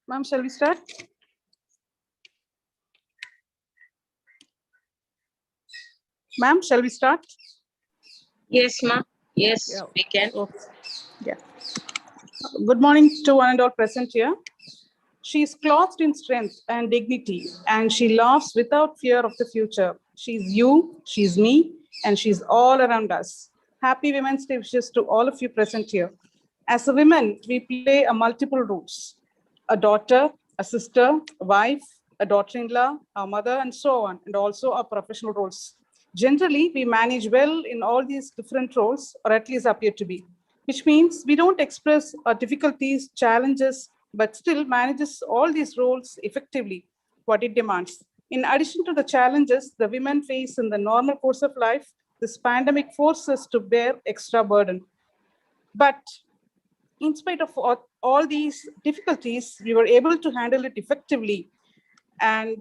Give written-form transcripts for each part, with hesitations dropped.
Ma'am, shall we start? Ma'am, shall we start? Yes, ma'am. Yes, Yeah. we can. Okay. Yeah. Good morning to one and all present here. She is clothed in strength and dignity, and she laughs without fear of the future. She's you, she's me, and she's all around us. Happy Women's Day wishes to all of you present here. As a woman, we play a multiple roles: a daughter, a sister, a wife, a daughter-in-law, a mother, and so on, and also our professional roles. Generally, we manage well in all these different roles, or at least appear to be, which means we don't express our difficulties, challenges, but still manages all these roles effectively, what it demands. In addition to the challenges the women face in the normal course of life, this pandemic forces us to bear extra burden. But in spite of all these difficulties, we were able to handle it effectively. And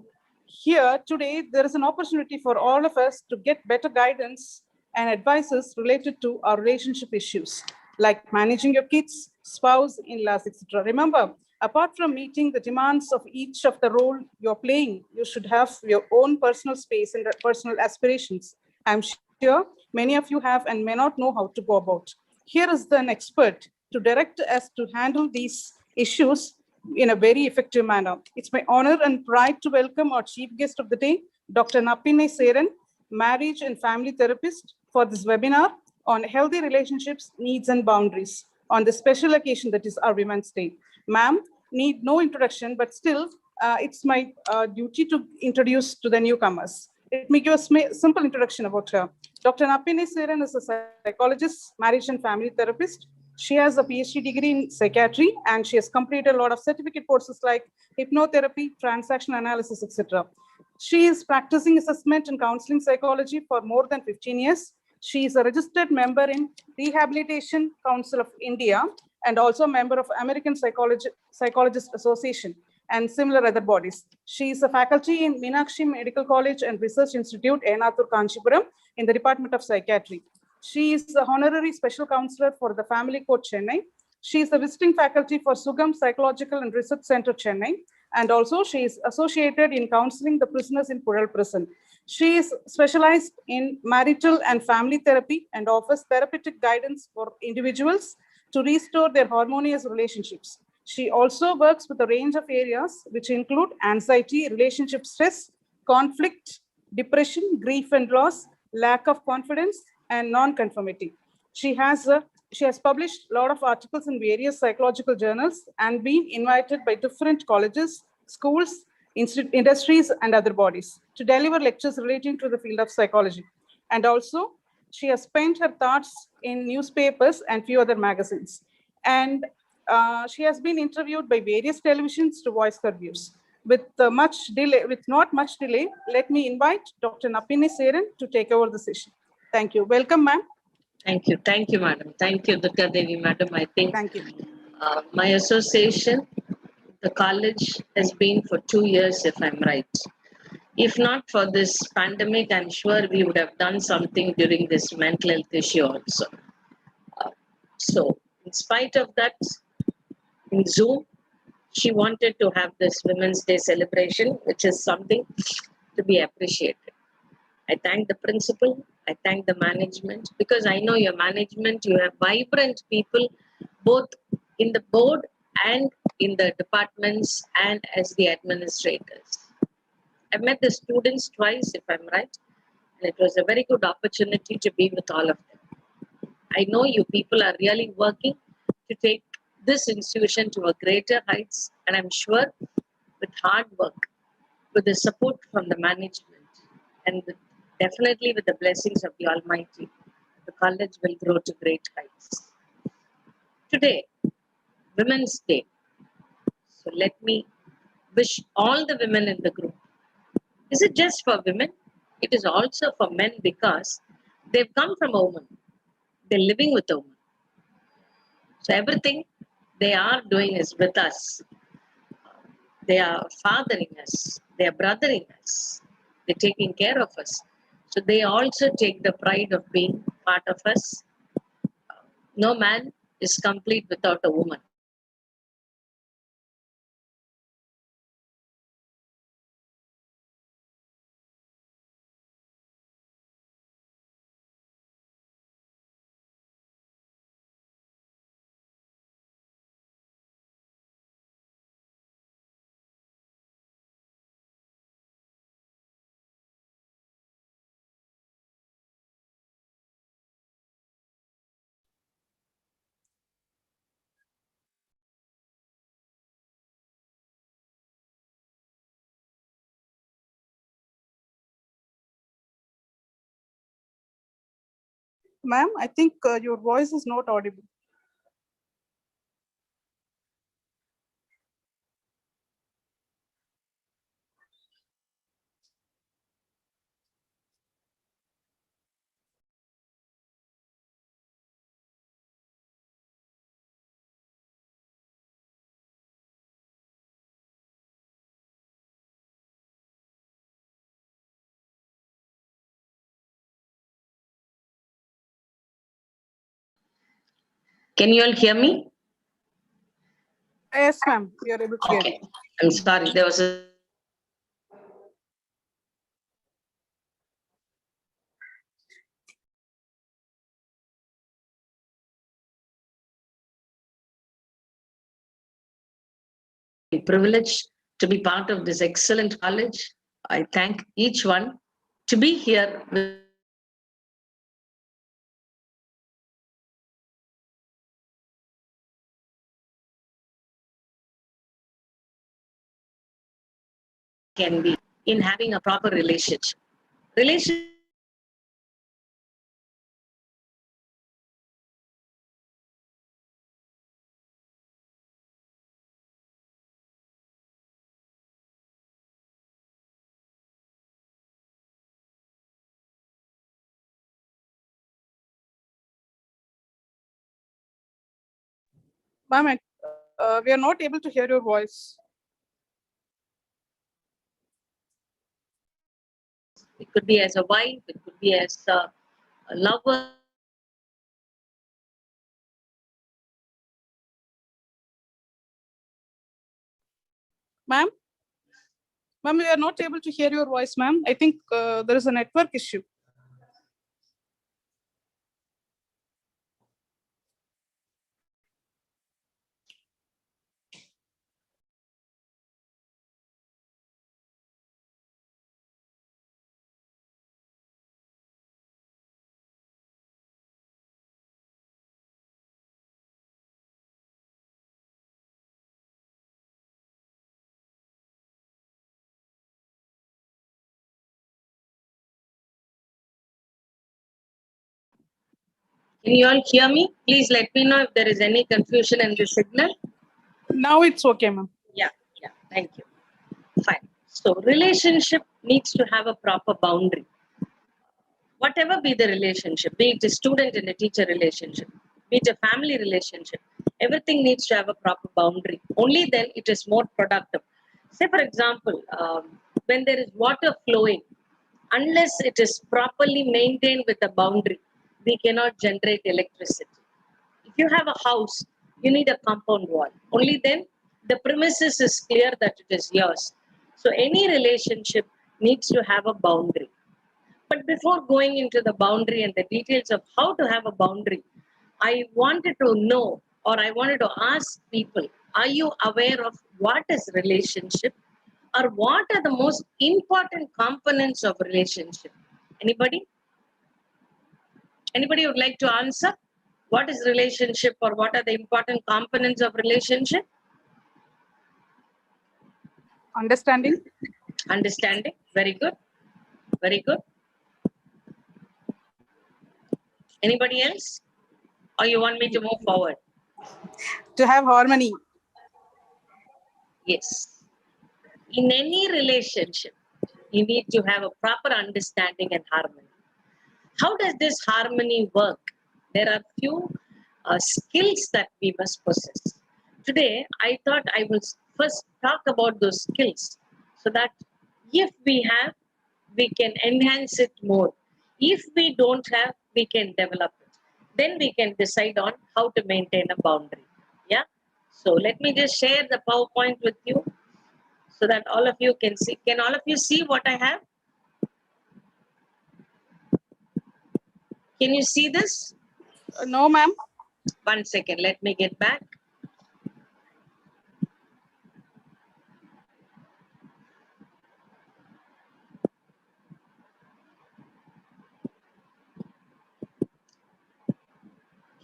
here today, there is an opportunity for all of us to get better guidance and advices related to our relationship issues, like managing your kids, spouse, in-laws, etc. Remember, apart from meeting the demands of each of the role you're playing, you should have your own personal space and personal aspirations. I'm sure many of you have and may not know how to go about. Here is an expert to direct us to handle these issues in a very effective manner. It's my honor and pride to welcome our chief guest of the day, Dr. Nappinai Seran, marriage and family therapist, for this webinar on healthy relationships, needs and boundaries on the special occasion that is our Women's Day. Ma'am, need no introduction, but still it's my duty to introduce to the newcomers. Let me give a simple introduction about her. Dr. Nappinai Seran is a psychologist, marriage and family therapist. She has a PhD degree in psychiatry, and she has completed a lot of certificate courses like hypnotherapy, transactional analysis, etc. She is practicing assessment and counseling psychology for more than 15 years. She is a registered member in Rehabilitation Council of India and also a member of American Psychologist Association and similar other bodies. She is a faculty in Meenakshi Medical College and Research Institute, Enathur, Kanchipuram, in the Department of Psychiatry. She is the honorary special counselor for the Family Court, Chennai. She is the visiting faculty for Sugam Psychological and Research Center, Chennai. And also she is associated in counseling the prisoners in Pural Prison. She is specialized in marital and family therapy and offers therapeutic guidance for individuals to restore their harmonious relationships. She also works with a range of areas which include anxiety, relationship stress, conflict, depression, grief and loss, lack of confidence, and non-conformity. She has published a lot of articles in various psychological journals and been invited by different colleges, schools, industries, and other bodies to deliver lectures relating to the field of psychology. And also, she has spent her thoughts in newspapers and few other magazines. And she has been interviewed by various televisions to voice her views. With not much delay, let me invite Dr. Nappinai Seran to take over the session. Thank you. Welcome, ma'am. Thank you, madam. Thank you, Dr. Devi, madam. I think Thank you. My association, the college, has been for 2 years, if I'm right. If not for this pandemic, I'm sure we would have done something during this mental health issue also. So, in spite of that, in Zoom, she wanted to have this Women's Day celebration, which is something to be appreciated. I thank the principal, I thank the management, because I know your management, you have vibrant people, both in the board and in the departments and as the administrators. I've met the students twice, if I'm right, and it was a very good opportunity to be with all of them. I know you people are really working to take this institution to a greater heights, and I'm sure with hard work, with the support from the management, and definitely with the blessings of the Almighty, the college will grow to great heights. Today, Women's Day. So let me wish all the women in the group. Is it just for women? It is also for men, because they've come from a woman. They're living with a woman. So everything they are doing is with us. They are fathering us. They are brothering us. They're taking care of us. So they also take the pride of being part of us. No man is complete without a woman. Ma'am, I think your voice is not audible. Can you all hear me? Yes, ma'am, we are able to hear Okay. you. I'm sorry. There was a privilege to be part of this excellent college. I thank each one to be here with can be in having a proper relationship. Relation Ma'am, we are not able to hear your voice. it could be as a wife, it could be as a lover. Ma'am, ma'am, we are not able to hear your voice, ma'am. I think there is a network issue. Can you all hear me? Please let me know if there is any confusion in the signal. Now it's okay, ma'am. Yeah, thank you. Fine. So relationship needs to have a proper boundary. Whatever be the relationship, be it a student and a teacher relationship, be it a family relationship, everything needs to have a proper boundary. Only then it is more productive. Say, for example, when there is water flowing, unless it is properly maintained with a boundary, we cannot generate electricity. If you have a house, you need a compound wall. Only then the premises is clear that it is yours. So any relationship needs to have a boundary. But before going into the boundary and the details of how to have a boundary, I wanted to know or I wanted to ask people, are you aware of what is relationship or what are the most important components of relationship? Anybody? Anybody would like to answer? What is relationship or what are the important components of relationship? Understanding. Understanding. Very good. Very good. Anybody else? Or you want me to move forward? To have harmony. Yes. In any relationship, you need to have a proper understanding and harmony. How does this harmony work? There are few skills that we must possess. Today, I thought I will first talk about those skills so that if we have, we can enhance it more. If we don't have, we can develop it. Then we can decide on how to maintain a boundary. Yeah. So let me just share the PowerPoint with you so that all of you can see. Can all of you see what I have? Can you see this? No, ma'am. 1 second, let me get back.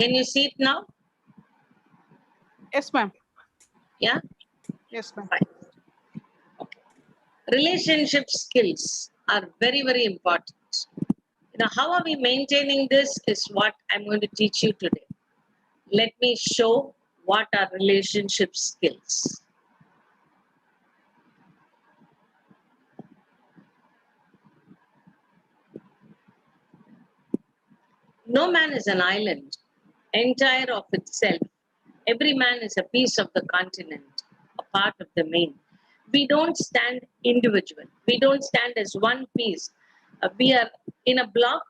Can you see it now? Yes, ma'am. Yeah? Yes, ma'am. Fine. Okay. Relationship skills are very, very important. Now, how are we maintaining this is what I'm going to teach you today. Let me show what are relationship skills. No man is an island, entire of itself. Every man is a piece of the continent, a part of the main. We don't stand individual. We don't stand as one piece. We are in a block,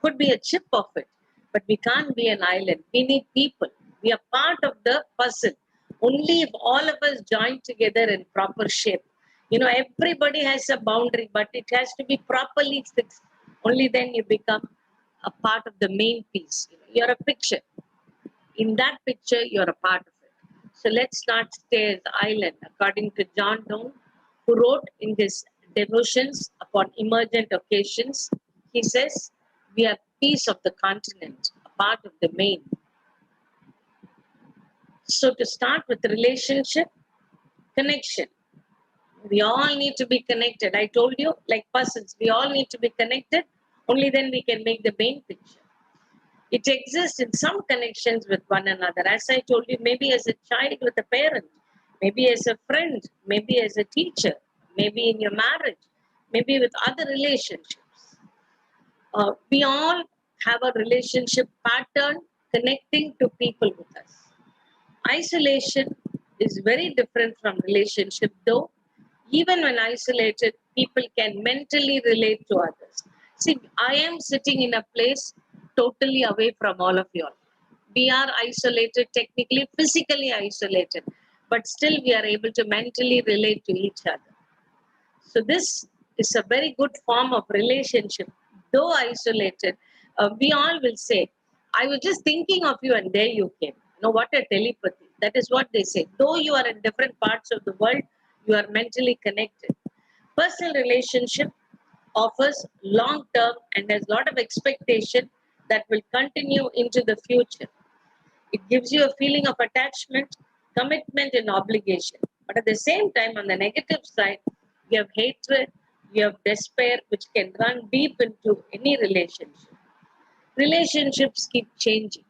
could be a chip of it, but we can't be an island. We need people. We are part of the puzzle. Only if all of us join together in proper shape. You know, everybody has a boundary, but it has to be properly fixed. Only then you become a part of the main piece. You're a picture. In that picture, you're a part of it. So let's not stay as island. According to John Donne, who wrote in his devotions upon emergent occasions, he says, we are piece of the continent, a part of the main. So to start with relationship, connection. We all need to be connected. I told you, like persons, we all need to be connected. Only then we can make the main picture. It exists in some connections with one another. As I told you, maybe as a child with a parent, maybe as a friend, maybe as a teacher, maybe in your marriage, maybe with other relationships. We all have a relationship pattern connecting to people with us. Isolation is very different from relationship, though even when isolated, people can mentally relate to others. See, I am sitting in a place totally away from all of you all. We are isolated, technically, physically isolated, but still we are able to mentally relate to each other. So this is a very good form of relationship. Though isolated, we all will say, I was just thinking of you and there you came. You know, what a telepathy. That is what they say. Though you are in different parts of the world, you are mentally connected. Personal relationship offers long term and has a lot of expectation that will continue into the future. It gives you a feeling of attachment, commitment, and obligation. But at the same time, on the negative side, you have hatred, you have despair, which can run deep into any relationship. Relationships keep changing.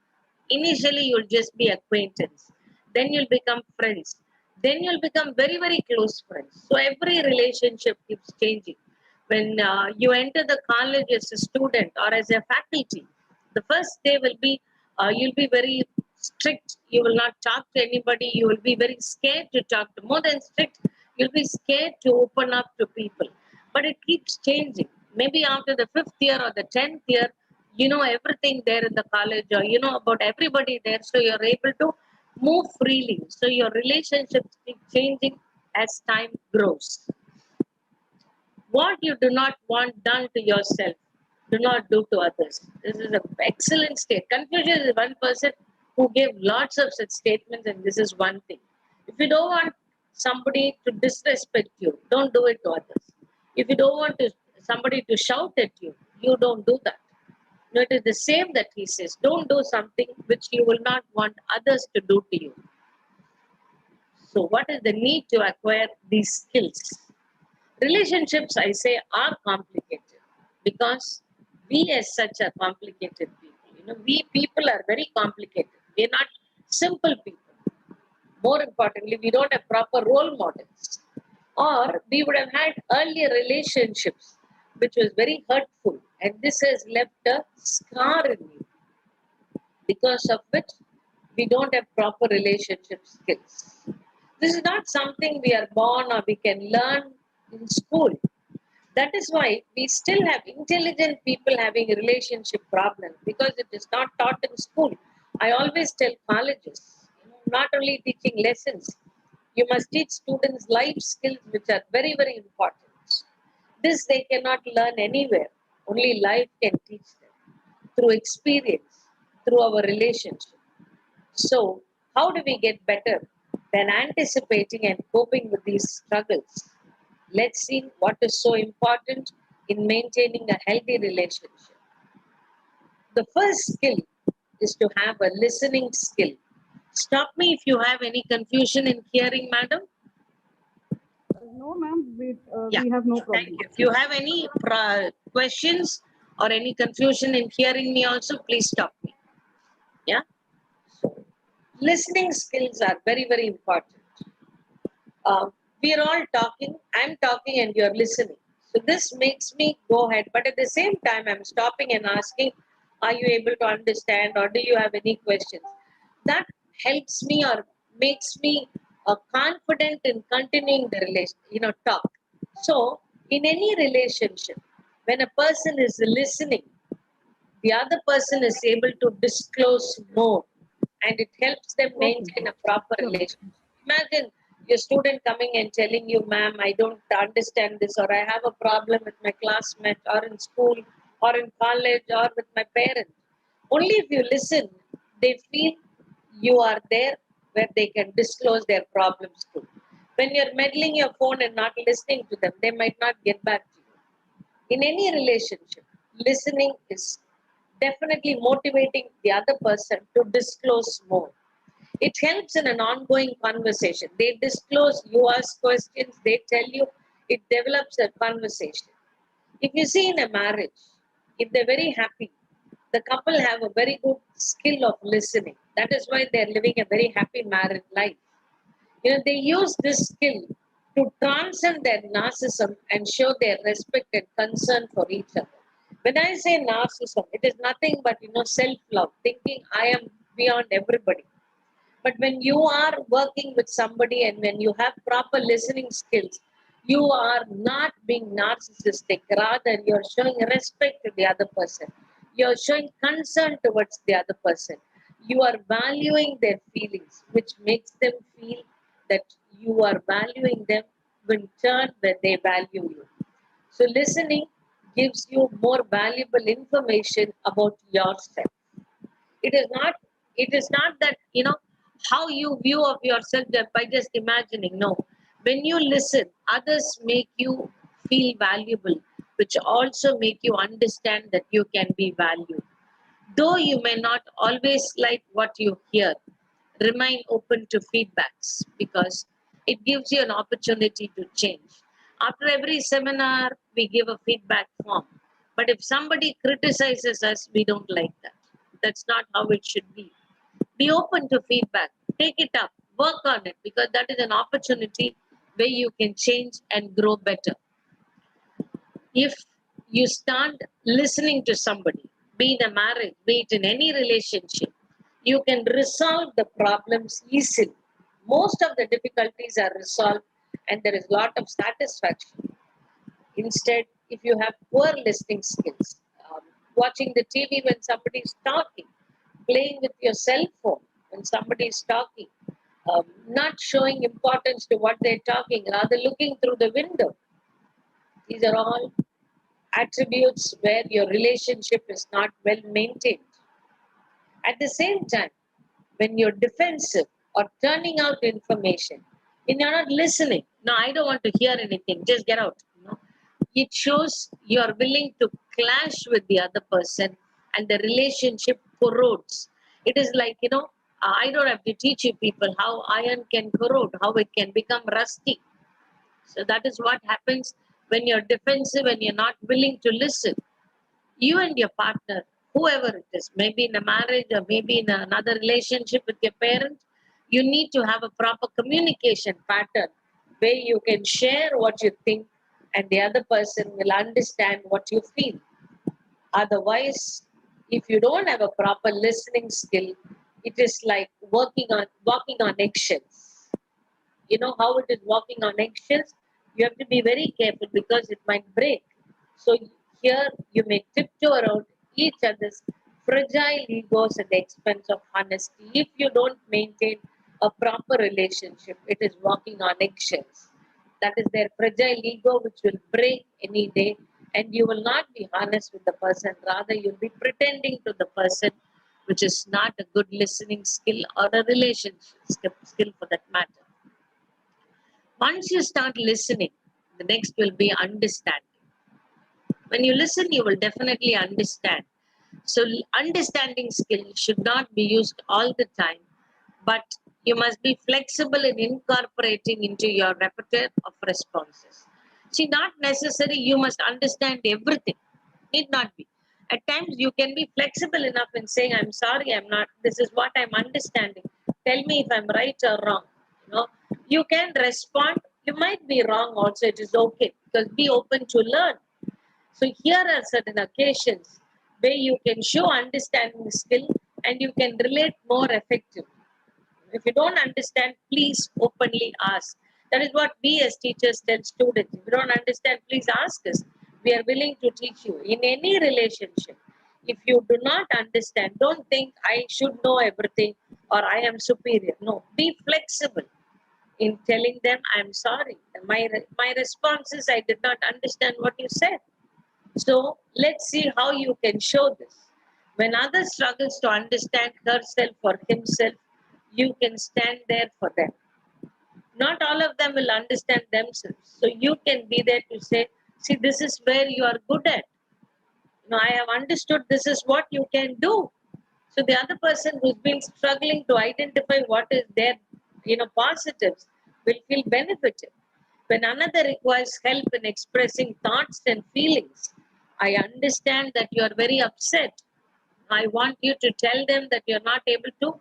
Initially, you'll just be acquaintance. Then you'll become friends. Then you'll become very, very close friends. So every relationship keeps changing. When you enter the college as a student or as a faculty, the first day will be, you'll be very strict. You will not talk to anybody. You will be very scared to talk to. More than strict, you'll be scared to open up to people. But it keeps changing. Maybe after the 5th year or the 10th year, you know everything there in the college, or you know about everybody there, so you're able to move freely. So your relationships keep changing as time grows. What you do not want done to yourself, do not do to others. This is an excellent state. Confucius is one person who gave lots of such statements, and this is one thing. If you don't want somebody to disrespect you, don't do it to others. If you don't want somebody to shout at you, you don't do that. No, it is the same that he says. Don't do something which you will not want others to do to you. So what is the need to acquire these skills? Relationships, I say, are complicated because we as such are complicated people. You know, we people are very complicated. We are not simple people. More importantly, we don't have proper role models. Or we would have had earlier relationships which was very hurtful, and this has left a scar in me, because of which we don't have proper relationship skills. This is not something we are born or we can learn in school. That is why we still have intelligent people having relationship problems, because it is not taught in school. I always tell colleges, not only teaching lessons, you must teach students life skills which are very, very important. This they cannot learn anywhere. Only life can teach them through experience, through our relationship. So, how do we get better than anticipating and coping with these struggles? Let's see what is so important in maintaining a healthy relationship. The first skill is to have a listening skill. Stop me if you have any confusion in hearing, madam. No, ma'am, Yeah, we have no thank problem. you. If you have any questions or any confusion in hearing me also, please stop me. Yeah. So listening skills are very, very important. We are all talking, I'm talking and you're listening. So this makes me go ahead, but at the same time, I'm stopping and asking, are you able to understand or do you have any questions? That helps me or makes me confident in continuing the talk. So in any relationship, when a person is listening, the other person is able to disclose more and it helps them maintain a proper relationship. Imagine your student coming and telling you, ma'am, I don't understand this, or I have a problem with my classmate, or in school, or in college, or with my parents. Only if you listen, they feel you are there where they can disclose their problems to. When you're meddling your phone and not listening to them, they might not get back to you. In any relationship, listening is definitely motivating the other person to disclose more. It helps in an ongoing conversation. They disclose, you ask questions, they tell you, it develops a conversation. If you see in a marriage, if they're very happy, the couple have a very good skill of listening. That is why they're living a very happy married life. They use this skill to transcend their narcissism and show their respect and concern for each other. When I say narcissism, it is nothing but self-love, thinking I am beyond everybody. But when you are working with somebody and when you have proper listening skills, you are not being narcissistic. Rather, you're showing respect to the other person. You're showing concern towards the other person. You are valuing their feelings, which makes them feel that you are valuing them in turn that they value you. So listening gives you more valuable information about yourself. It is not that how you view of yourself by just imagining. No, when you listen, others make you feel valuable, which also make you understand that you can be valued. Though you may not always like what you hear, remain open to feedbacks, because it gives you an opportunity to change. After every seminar we give a feedback form, but if somebody criticizes us, we don't like that. That's not how it should be open to feedback. Take it up. Work on it, because that is an opportunity where you can change and grow better. If you start listening to somebody, be it a marriage, be it in any relationship, you can resolve the problems easily. Most of the difficulties are resolved and there is a lot of satisfaction. Instead, if you have poor listening skills, watching the TV when somebody is talking, playing with your cell phone when somebody is talking, not showing importance to what they're talking, rather looking through the window. These are all attributes where your relationship is not well maintained. At the same time, when you're defensive or turning out information and you're not listening, no, I don't want to hear anything, just get out. It shows you're willing to clash with the other person and the relationship corrodes. It is like, I don't have to teach you people how iron can corrode, how it can become rusty. So that is what happens when you're defensive and you're not willing to listen. You and your partner, whoever it is, maybe in a marriage or maybe in another relationship with your parents, you need to have a proper communication pattern where you can share what you think and the other person will understand what you feel. Otherwise, if you don't have a proper listening skill, it is like walking on eggshells. You know how it is walking on eggshells? You have to be very careful because it might break. So here you may tiptoe around each other's fragile egos at the expense of honesty. If you don't maintain a proper relationship, it is walking on eggshells. That is their fragile ego which will break any day, and you will not be honest with the person. Rather, you'll be pretending to the person, which is not a good listening skill or a relationship skill for that matter. Once you start listening, the next will be understanding. When you listen, you will definitely understand. So understanding skill should not be used all the time, but you must be flexible in incorporating into your repertoire of responses. See, not necessary you must understand everything. Need not be. At times you can be flexible enough in saying, I'm sorry, I'm not, this is what I'm understanding. Tell me if I'm right or wrong. You know, you can respond. You might be wrong also. It is okay, because be open to learn. So here are certain occasions where you can show understanding skill and you can relate more effectively. If you don't understand, please openly ask. That is what we as teachers tell students. If you don't understand, please ask us. We are willing to teach you. In any relationship, if you do not understand, don't think I should know everything or I am superior. No, be flexible in telling them, I'm sorry. My response is, I did not understand what you said. So let's see how you can show this. When others struggles to understand herself or himself, you can stand there for them. Not all of them will understand themselves. So you can be there to say, see, this is where you are good at. I have understood this is what you can do. So the other person who's been struggling to identify what is their, positives will feel benefited. When another requires help in expressing thoughts and feelings, I understand that you are very upset. I want you to tell them that you're not able to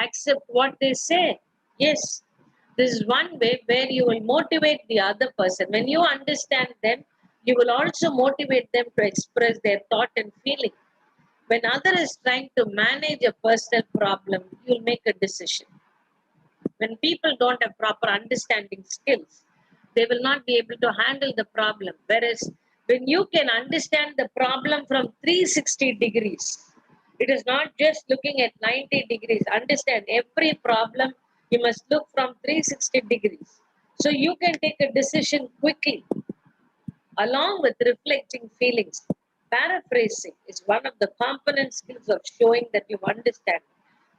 accept what they say. Yes, this is one way where you will motivate the other person. When you understand them, you will also motivate them to express their thought and feeling. When other is trying to manage a personal problem, you'll make a decision. When people don't have proper understanding skills, they will not be able to handle the problem. Whereas when you can understand the problem from 360 degrees, it is not just looking at 90 degrees. Understand every problem, you must look from 360 degrees. So you can take a decision quickly, along with reflecting feelings. Paraphrasing is one of the component skills of showing that you understand.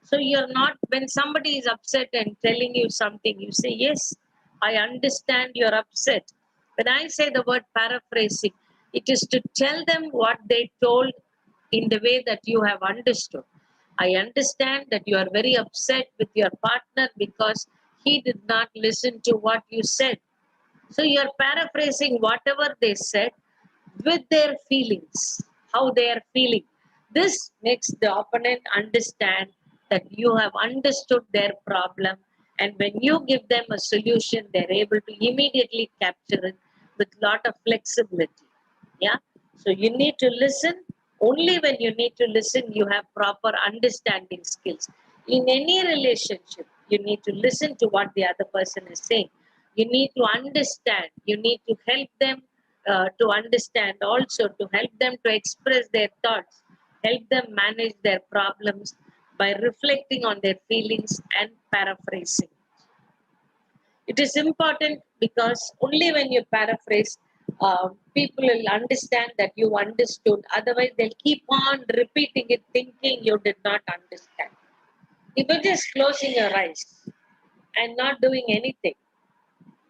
So you're not, when somebody is upset and telling you something, you say, yes, I understand you're upset. When I say the word paraphrasing, it is to tell them what they told in the way that you have understood. I understand that you are very upset with your partner because he did not listen to what you said. So you're paraphrasing whatever they said with their feelings, how they are feeling. This makes the opponent understand that you have understood their problem, and when you give them a solution, they're able to immediately capture it with lot of flexibility. Yeah. So you need to listen. Only when you need to listen, you have proper understanding skills. In any relationship, you need to listen to what the other person is saying. You need to understand. You need to help them to understand, also to help them to express their thoughts, help them manage their problems by reflecting on their feelings and paraphrasing. It is important because only when you paraphrase, people will understand that you understood. Otherwise, they'll keep on repeating it, thinking you did not understand. If you're just closing your eyes and not doing anything,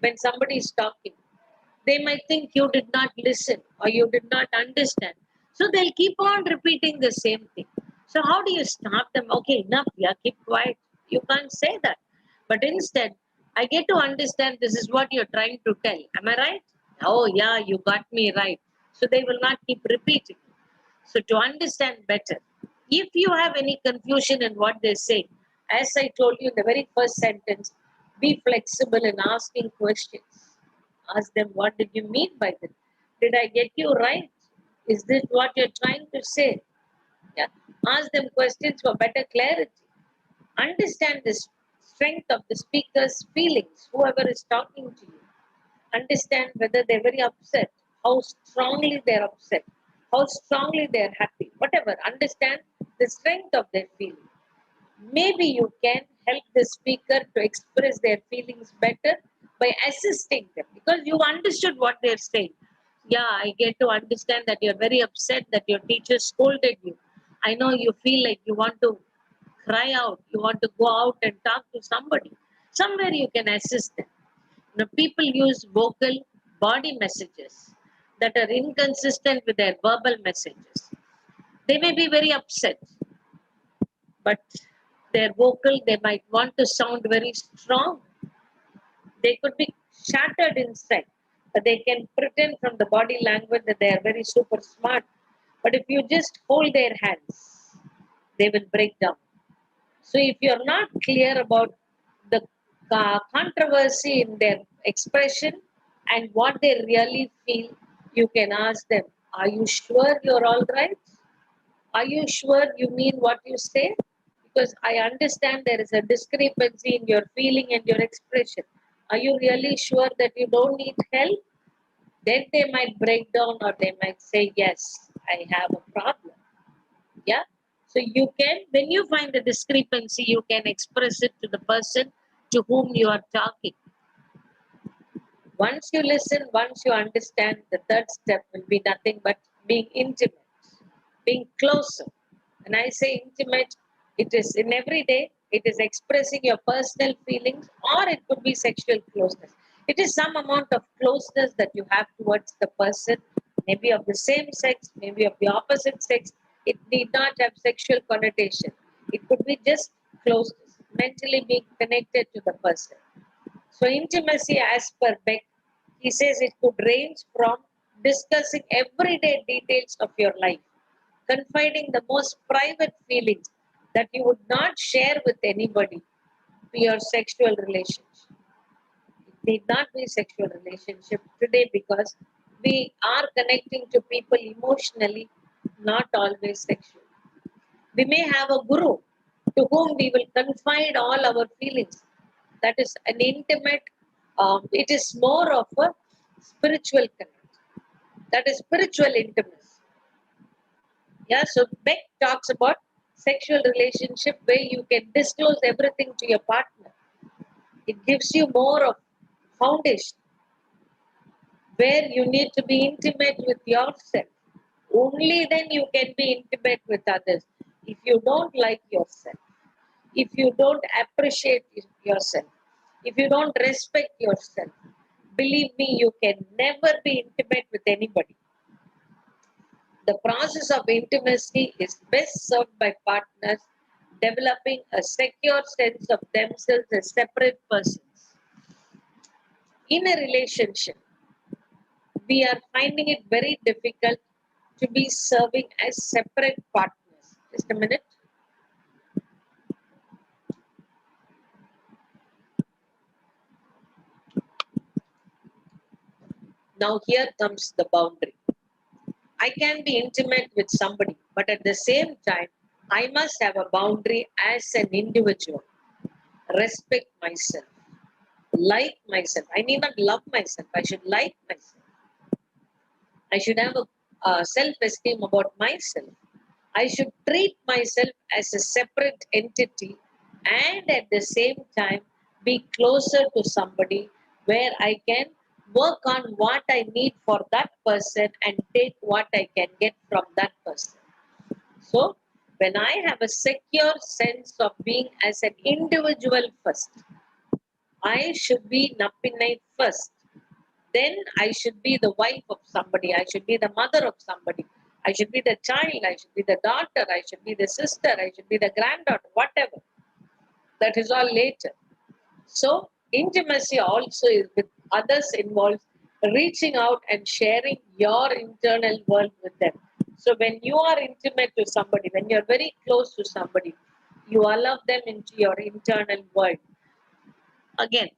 when somebody is talking, they might think you did not listen or you did not understand. So they'll keep on repeating the same thing. So how do you stop them? Okay, enough, yeah, keep quiet. You can't say that. But instead, I get to understand this is what you're trying to tell. Am I right? Oh, yeah, you got me right. So they will not keep repeating. So to understand better, if you have any confusion in what they say, as I told you in the very first sentence, be flexible in asking questions. Ask them, what did you mean by this? Did I get you right? Is this what you're trying to say? Yeah. Ask them questions for better clarity. Understand the strength of the speaker's feelings, whoever is talking to you. Understand whether they're very upset, how strongly they're upset, how strongly they're happy, whatever. Understand the strength of their feeling. Maybe you can help the speaker to express their feelings better by assisting them because you understood what they're saying. Yeah, I get to understand that you're very upset that your teacher scolded you. I know you feel like you want to cry out, you want to go out and talk to somebody. Somewhere you can assist them. People use vocal body messages that are inconsistent with their verbal messages. They may be very upset, but their vocal, they might want to sound very strong. They could be shattered inside, but they can pretend from the body language that they are very super smart. But if you just hold their hands, they will break down. So if you're not clear about the controversy in their expression and what they really feel, you can ask them, are you sure you're all right? Are you sure you mean what you say? Because I understand there is a discrepancy in your feeling and your expression. Are you really sure that you don't need help? Then they might break down or they might say, yes, I have a problem. Yeah. So you can, when you find a discrepancy, you can express it to the person to whom you are talking. Once you listen, once you understand, the third step will be nothing but being intimate, being closer. When I say intimate, it is in every day, it is expressing your personal feelings, or it could be sexual closeness. It is some amount of closeness that you have towards the person, maybe of the same sex, maybe of the opposite sex. It need not have sexual connotation. It could be just closeness, mentally being connected to the person. So intimacy, as per Beck, he says it could range from discussing everyday details of your life, confiding the most private feelings that you would not share with anybody, to your sexual relationship. It need not be sexual relationship today because we are connecting to people emotionally, not always sexually. We may have a guru to whom we will confide all our feelings. That is an intimate, it is more of a spiritual connect. That is spiritual intimacy. Yeah, so Beck talks about sexual relationship where you can disclose everything to your partner. It gives you more of foundation where you need to be intimate with yourself. Only then you can be intimate with others. If you don't like yourself, if you don't appreciate yourself, if you don't respect yourself, believe me, you can never be intimate with anybody. The process of intimacy is best served by partners developing a secure sense of themselves as separate persons. In a relationship, we are finding it very difficult to be serving as separate partners. Just a minute. Now, here comes the boundary. I can be intimate with somebody, but at the same time, I must have a boundary as an individual. Respect myself, like myself. I need not love myself, I should like myself. I should have a self esteem about myself. I should treat myself as a separate entity and at the same time be closer to somebody where I can work on what I need for that person and take what I can get from that person. So, when I have a secure sense of being as an individual first, I should be Nappinai first. Then I should be the wife of somebody. I should be the mother of somebody. I should be the child. I should be the daughter. I should be the sister. I should be the granddaughter, whatever. That is all later. So, intimacy also is with others involves reaching out and sharing your internal world with them. So, when you are intimate to somebody, when you're very close to somebody, you allow them into your internal world. Again,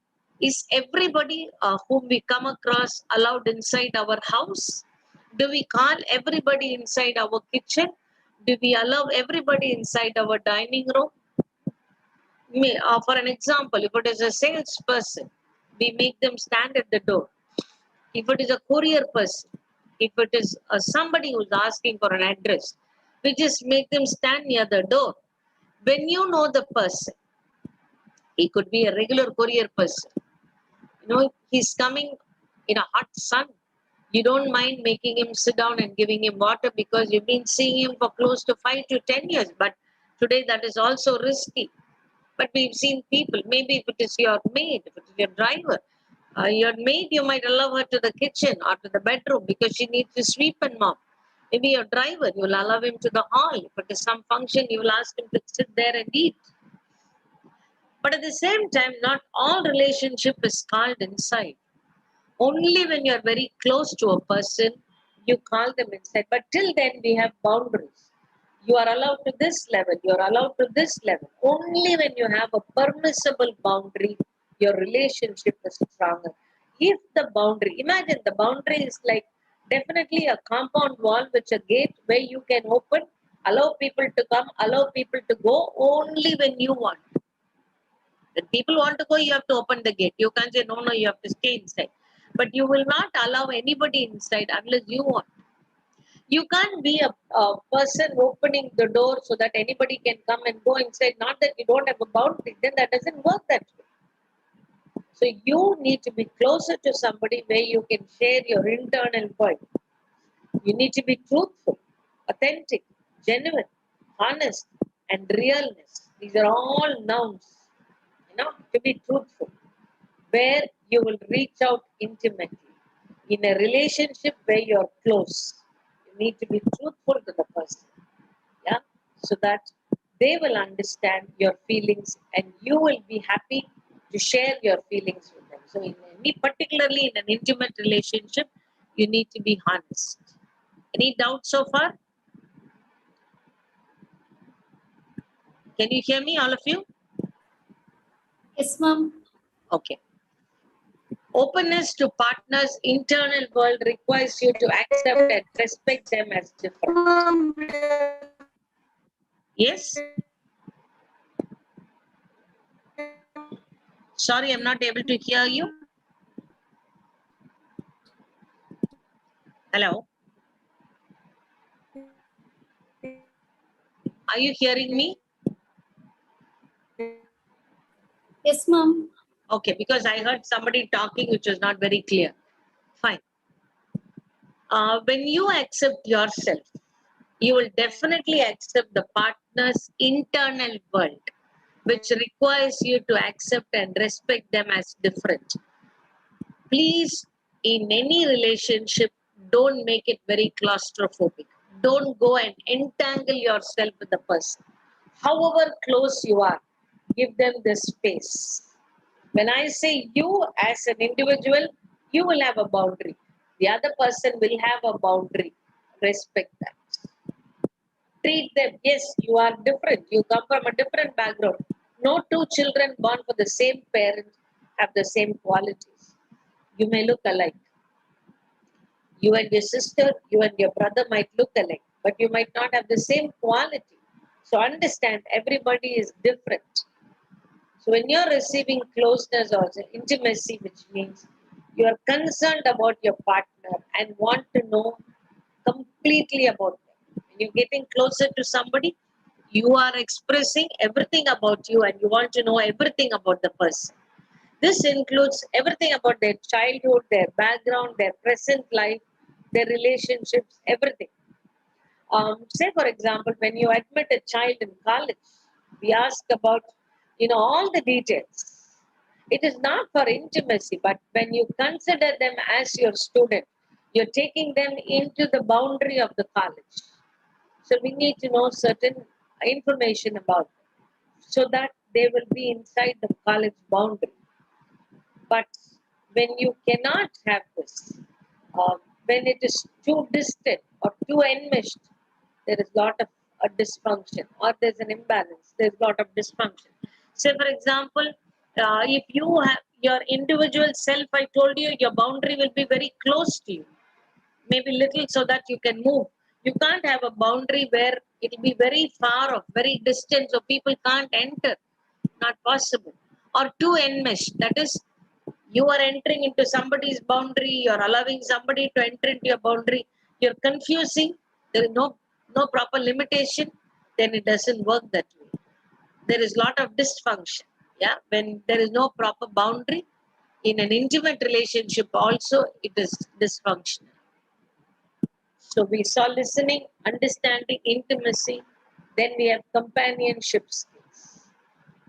is everybody whom we come across allowed inside our house? Do we call everybody inside our kitchen? Do we allow everybody inside our dining room? For an example, if it is a salesperson, we make them stand at the door. If it is a courier person, if it is somebody who is asking for an address, we just make them stand near the door. When you know the person, he could be a regular courier person. You know, he's coming in a hot sun. You don't mind making him sit down and giving him water because you've been seeing him for close to 5 to 10 years. But today that is also risky. But we've seen people, maybe if it is your maid, if it is your driver, your maid, you might allow her to the kitchen or to the bedroom because she needs to sweep and mop. Maybe your driver, you will allow him to the hall. If it is some function, you will ask him to sit there and eat. But at the same time, not all relationship is called inside. Only when you are very close to a person you call them inside. But till then, we have boundaries. You are allowed to this level, you are allowed to this level. Only when you have a permissible boundary, your relationship is stronger. If the boundary, imagine the boundary is like definitely a compound wall, which a gate where you can open, allow people to come, allow people to go only when you want. When people want to go, you have to open the gate. You can't say, no, no, you have to stay inside. But you will not allow anybody inside unless you want. You can't be a person opening the door so that anybody can come and go inside. Not that you don't have a boundary, then that doesn't work that way. So you need to be closer to somebody where you can share your internal world. You need to be truthful, authentic, genuine, honest, and realness. These are all nouns. To be truthful, where you will reach out intimately. In a relationship where you're close, you need to be truthful to the person. Yeah, so that they will understand your feelings and you will be happy to share your feelings with them. So, particularly in an intimate relationship, you need to be honest. Any doubts so far? Can you hear me, all of you? Yes, ma'am. Okay. Openness to partners' internal world requires you to accept and respect them as different. Yes? Sorry, I'm not able to hear you. Hello? Are you hearing me? Yes, ma'am. Okay, because I heard somebody talking which was not very clear. Fine. When you accept yourself, you will definitely accept the partner's internal world, which requires you to accept and respect them as different. Please, in any relationship, don't make it very claustrophobic. Don't go and entangle yourself with the person. However close you are, give them the space. When I say you as an individual, you will have a boundary. The other person will have a boundary. Respect that. Treat them, yes, you are different. You come from a different background. No two children born for the same parent have the same qualities. You may look alike. You and your sister, you and your brother might look alike, but you might not have the same quality. So understand, everybody is different. So when you're receiving closeness or intimacy, which means you are concerned about your partner and want to know completely about them. When you're getting closer to somebody, you are expressing everything about you and you want to know everything about the person. This includes everything about their childhood, their background, their present life, their relationships, everything. Say, for example, when you admit a child in college, we ask about, all the details. It is not for intimacy, but when you consider them as your student, you're taking them into the boundary of the college. So we need to know certain information about them so that they will be inside the college boundary. But when you cannot have this, when it is too distant or too enmeshed, there is a lot of a dysfunction or there's an imbalance. There's a lot of dysfunction. Say, for example, if you have your individual self, I told you, your boundary will be very close to you, maybe little so that you can move. You can't have a boundary where it will be very far off, very distant, so people can't enter. Not possible. Or too enmeshed. That is, you are entering into somebody's boundary, you're allowing somebody to enter into your boundary, you're confusing, there is no proper limitation, then it doesn't work that way. There is a lot of dysfunction. Yeah, when there is no proper boundary, in an intimate relationship also, it is dysfunctional. So we saw listening, understanding, intimacy, then we have companionship skills,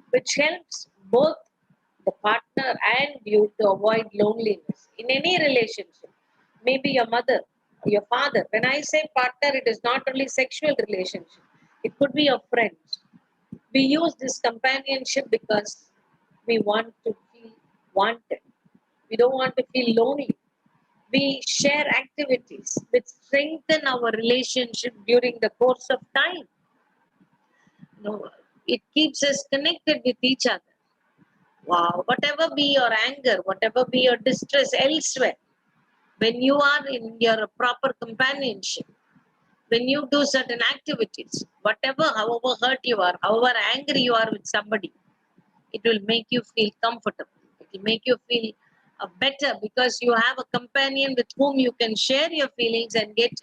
which helps both the partner and you to avoid loneliness in any relationship. Maybe your mother, your father. When I say partner, it is not only sexual relationship. It could be your friends. We use this companionship because we want to feel wanted. We don't want to feel lonely. We share activities which strengthen our relationship during the course of time. It keeps us connected with each other. Wow, whatever be your anger, whatever be your distress elsewhere, when you are in your proper companionship, when you do certain activities, however hurt you are, however angry you are with somebody, it will make you feel comfortable. It will make you feel better because you have a companion with whom you can share your feelings and get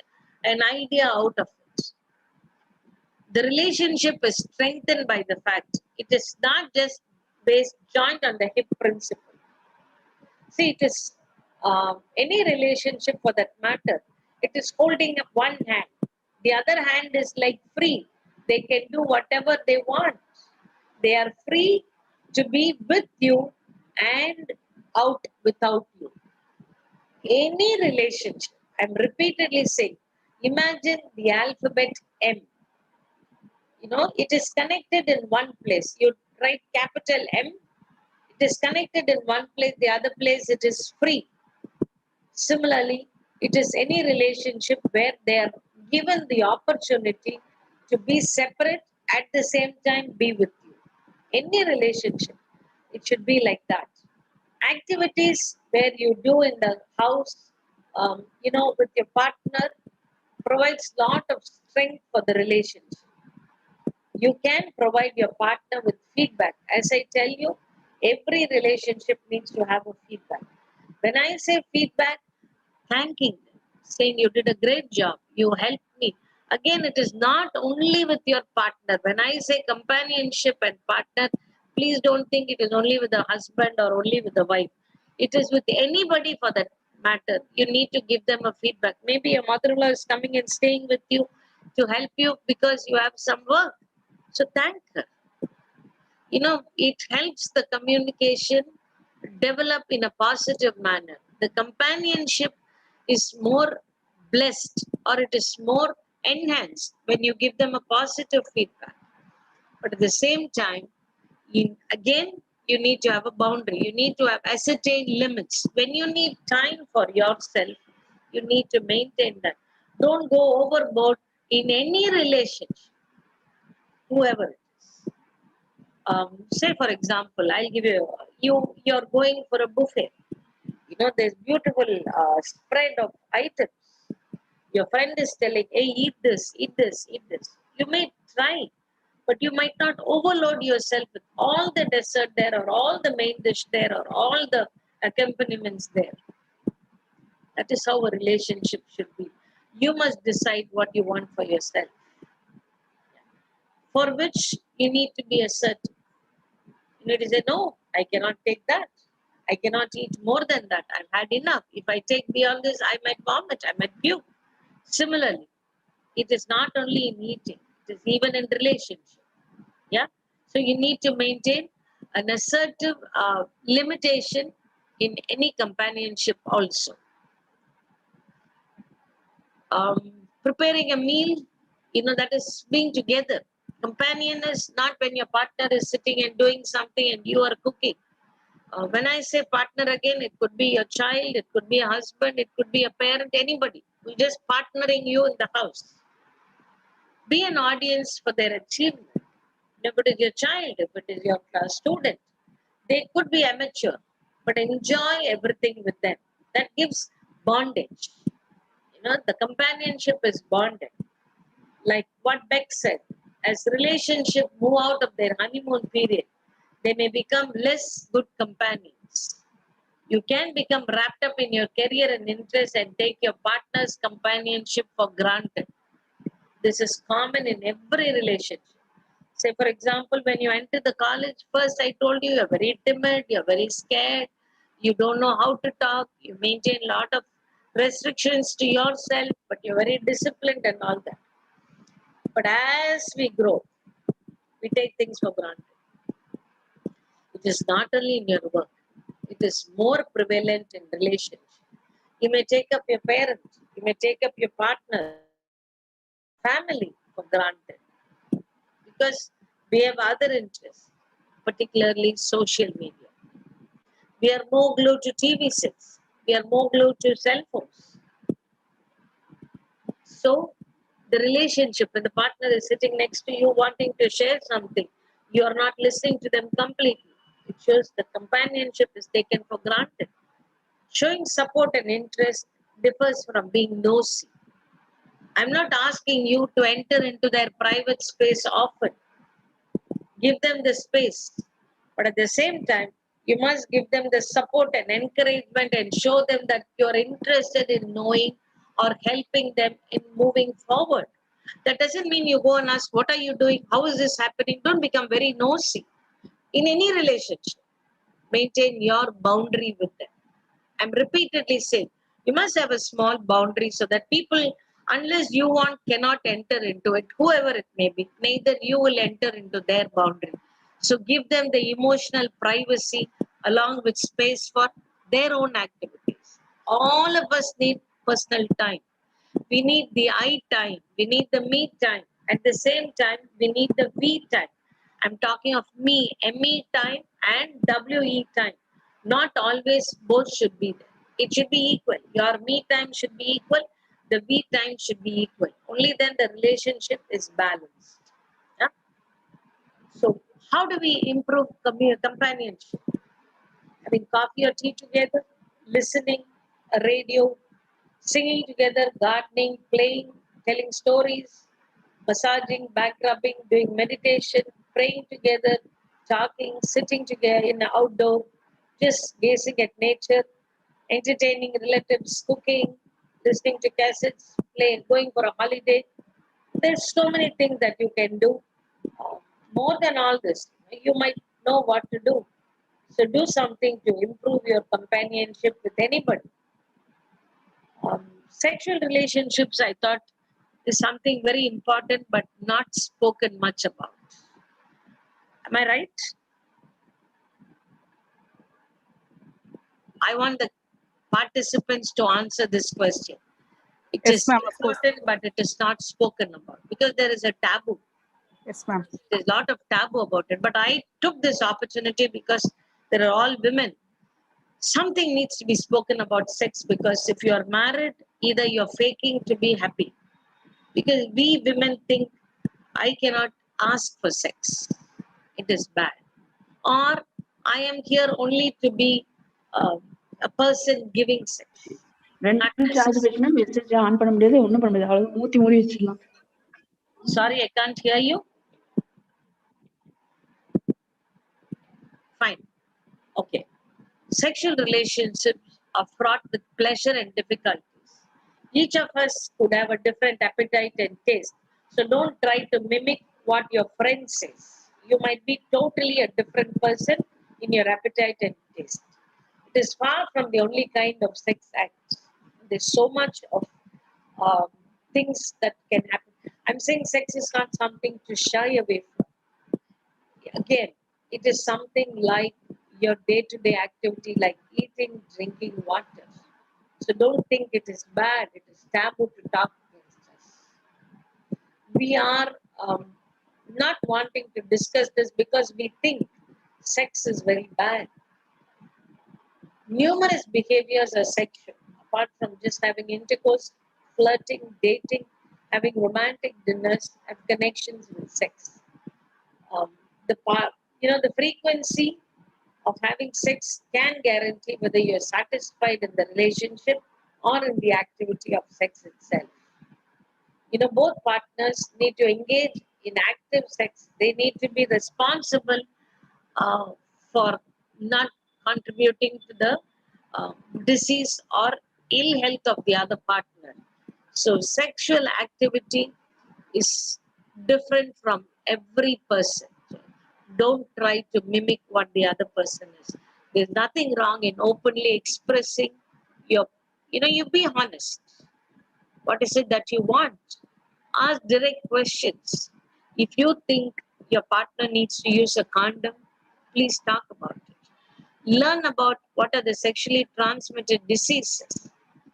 an idea out of it. The relationship is strengthened by the fact it is not just based joint on the hip principle. See, it is any relationship for that matter. It is holding up one hand. The other hand is like free. They can do whatever they want. They are free to be with you and out without you. Any relationship, I'm repeatedly saying, imagine the alphabet M. It is connected in one place. You write capital M, it is connected in one place, the other place it is free. Similarly, it is any relationship where they are given the opportunity to be separate at the same time be with you. Any relationship, it should be like that. Activities where you do in the house, with your partner provides lot of strength for the relationship. You can provide your partner with feedback. As I tell you, every relationship needs to have a feedback. When I say feedback, thanking them, saying you did a great job, you helped me. Again, it is not only with your partner. When I say companionship and partner, please don't think it is only with the husband or only with the wife. It is with anybody for that matter. You need to give them a feedback. Maybe your mother-in-law is coming and staying with you to help you because you have some work. So thank her. It helps the communication develop in a positive manner. The companionship is more blessed or it is more enhanced when you give them a positive feedback. But at the same time, again, you need to have a boundary. You need to have ascertained limits. When you need time for yourself, you need to maintain that. Don't go overboard in any relationship, whoever it is. Say for example, I'll give you're going for a buffet. There's beautiful spread of items. Your friend is telling, hey, eat this, eat this, eat this. You may try, but you might not overload yourself with all the dessert there or all the main dish there or all the accompaniments there. That is how a relationship should be. You must decide what you want for yourself, for which you need to be assertive. You need to say, no, I cannot take that. I cannot eat more than that. I've had enough. If I take beyond this, I might vomit, I might puke. Similarly, it is not only in eating, it is even in relationship. Yeah. So you need to maintain an assertive limitation in any companionship also. Preparing a meal, that is being together. Companion is not when your partner is sitting and doing something and you are cooking. When I say partner again, it could be your child, it could be a husband, it could be a parent, anybody who just partnering you in the house. Be an audience for their achievement. If it is your child, if it is your class student, they could be amateur, but enjoy everything with them. That gives bondage. The companionship is bonded. Like what Beck said, as relationships move out of their honeymoon period, they may become less good companions. You can become wrapped up in your career and interest and take your partner's companionship for granted. This is common in every relationship. Say, for example, when you enter the college, first I told you, you're very timid, you're very scared, you don't know how to talk, you maintain a lot of restrictions to yourself, but you're very disciplined and all that. But as we grow, we take things for granted. It is not only in your work, it is more prevalent in relationships. You may take up your parents, you may take up your partner, family for granted. Because we have other interests, particularly social media. We are more glued to TV sets. We are more glued to cell phones. So the relationship, when the partner is sitting next to you wanting to share something, you are not listening to them completely. It shows the companionship is taken for granted. Showing support and interest differs from being nosy. I'm not asking you to enter into their private space often. Give them the space. But at the same time, you must give them the support and encouragement and show them that you're interested in knowing or helping them in moving forward. That doesn't mean you go and ask, what are you doing? How is this happening? Don't become very nosy. In any relationship, maintain your boundary with them. I'm repeatedly saying, you must have a small boundary so that people, unless you want, cannot enter into it, whoever it may be, neither you will enter into their boundary. So give them the emotional privacy along with space for their own activities. All of us need personal time. We need the I time. We need the me time. At the same time, we need the we time. I'm talking of me, ME time and WE time. Not always both should be there. It should be equal. Your me time should be equal. The we time should be equal. Only then the relationship is balanced. Yeah? So, how do we improve companionship? Having coffee or tea together, listening, a radio, singing together, gardening, playing, telling stories, massaging, back rubbing, doing meditation, praying together, talking, sitting together in the outdoor, just gazing at nature, entertaining relatives, cooking, listening to cassettes, playing, going for a holiday. There's so many things that you can do. Uh, More than all this, you might know what to do. So do something to improve your companionship with anybody. Sexual relationships, I thought, is something very important but not spoken much about. Am I right? I want the participants to answer this question. It Yes, is ma'am, of course. important, but it is not spoken about because there is a taboo. Yes, ma'am. There's a lot of taboo about it. But I took this opportunity because there are all women. Something needs to be spoken about sex because if you are married, either you're faking to be happy. Because we women think I cannot ask for sex. It is bad. Or I am here only to be a person giving sex. ரெண்டு charge வச்சுன்னா message on பண்ண முடியாது ஒன்றும் பண்ண முடியாது அவ்வளவு மூத்தி மூடி வச்சிடலாம். Sorry, I can't hear you. Fine. Okay. Sexual relationships are fraught with pleasure and difficulties. Each of us could have a different appetite and taste. So don't try to mimic what your friend says. You might be totally a different person in your appetite and taste. It is far from the only kind of sex act. There's so much of things that can happen. I'm saying sex is not something to shy away from. Again, it is something like your day-to-day activity, like eating, drinking water. So don't think it is bad. It is taboo to talk against us. We are not wanting to discuss this because we think sex is very bad. Numerous behaviors are sexual, apart from just having intercourse, flirting, dating, having romantic dinners, have connections with sex. The frequency of having sex can guarantee whether you're satisfied in the relationship or in the activity of sex itself. Both partners need to engage in active sex. They need to be responsible for not contributing to the disease or ill health of the other partner. So sexual activity is different from every person. Don't try to mimic what the other person is. There's nothing wrong in openly expressing you be honest. What is it that you want? Ask direct questions. If you think your partner needs to use a condom, please talk about it. Learn about what are the sexually transmitted diseases.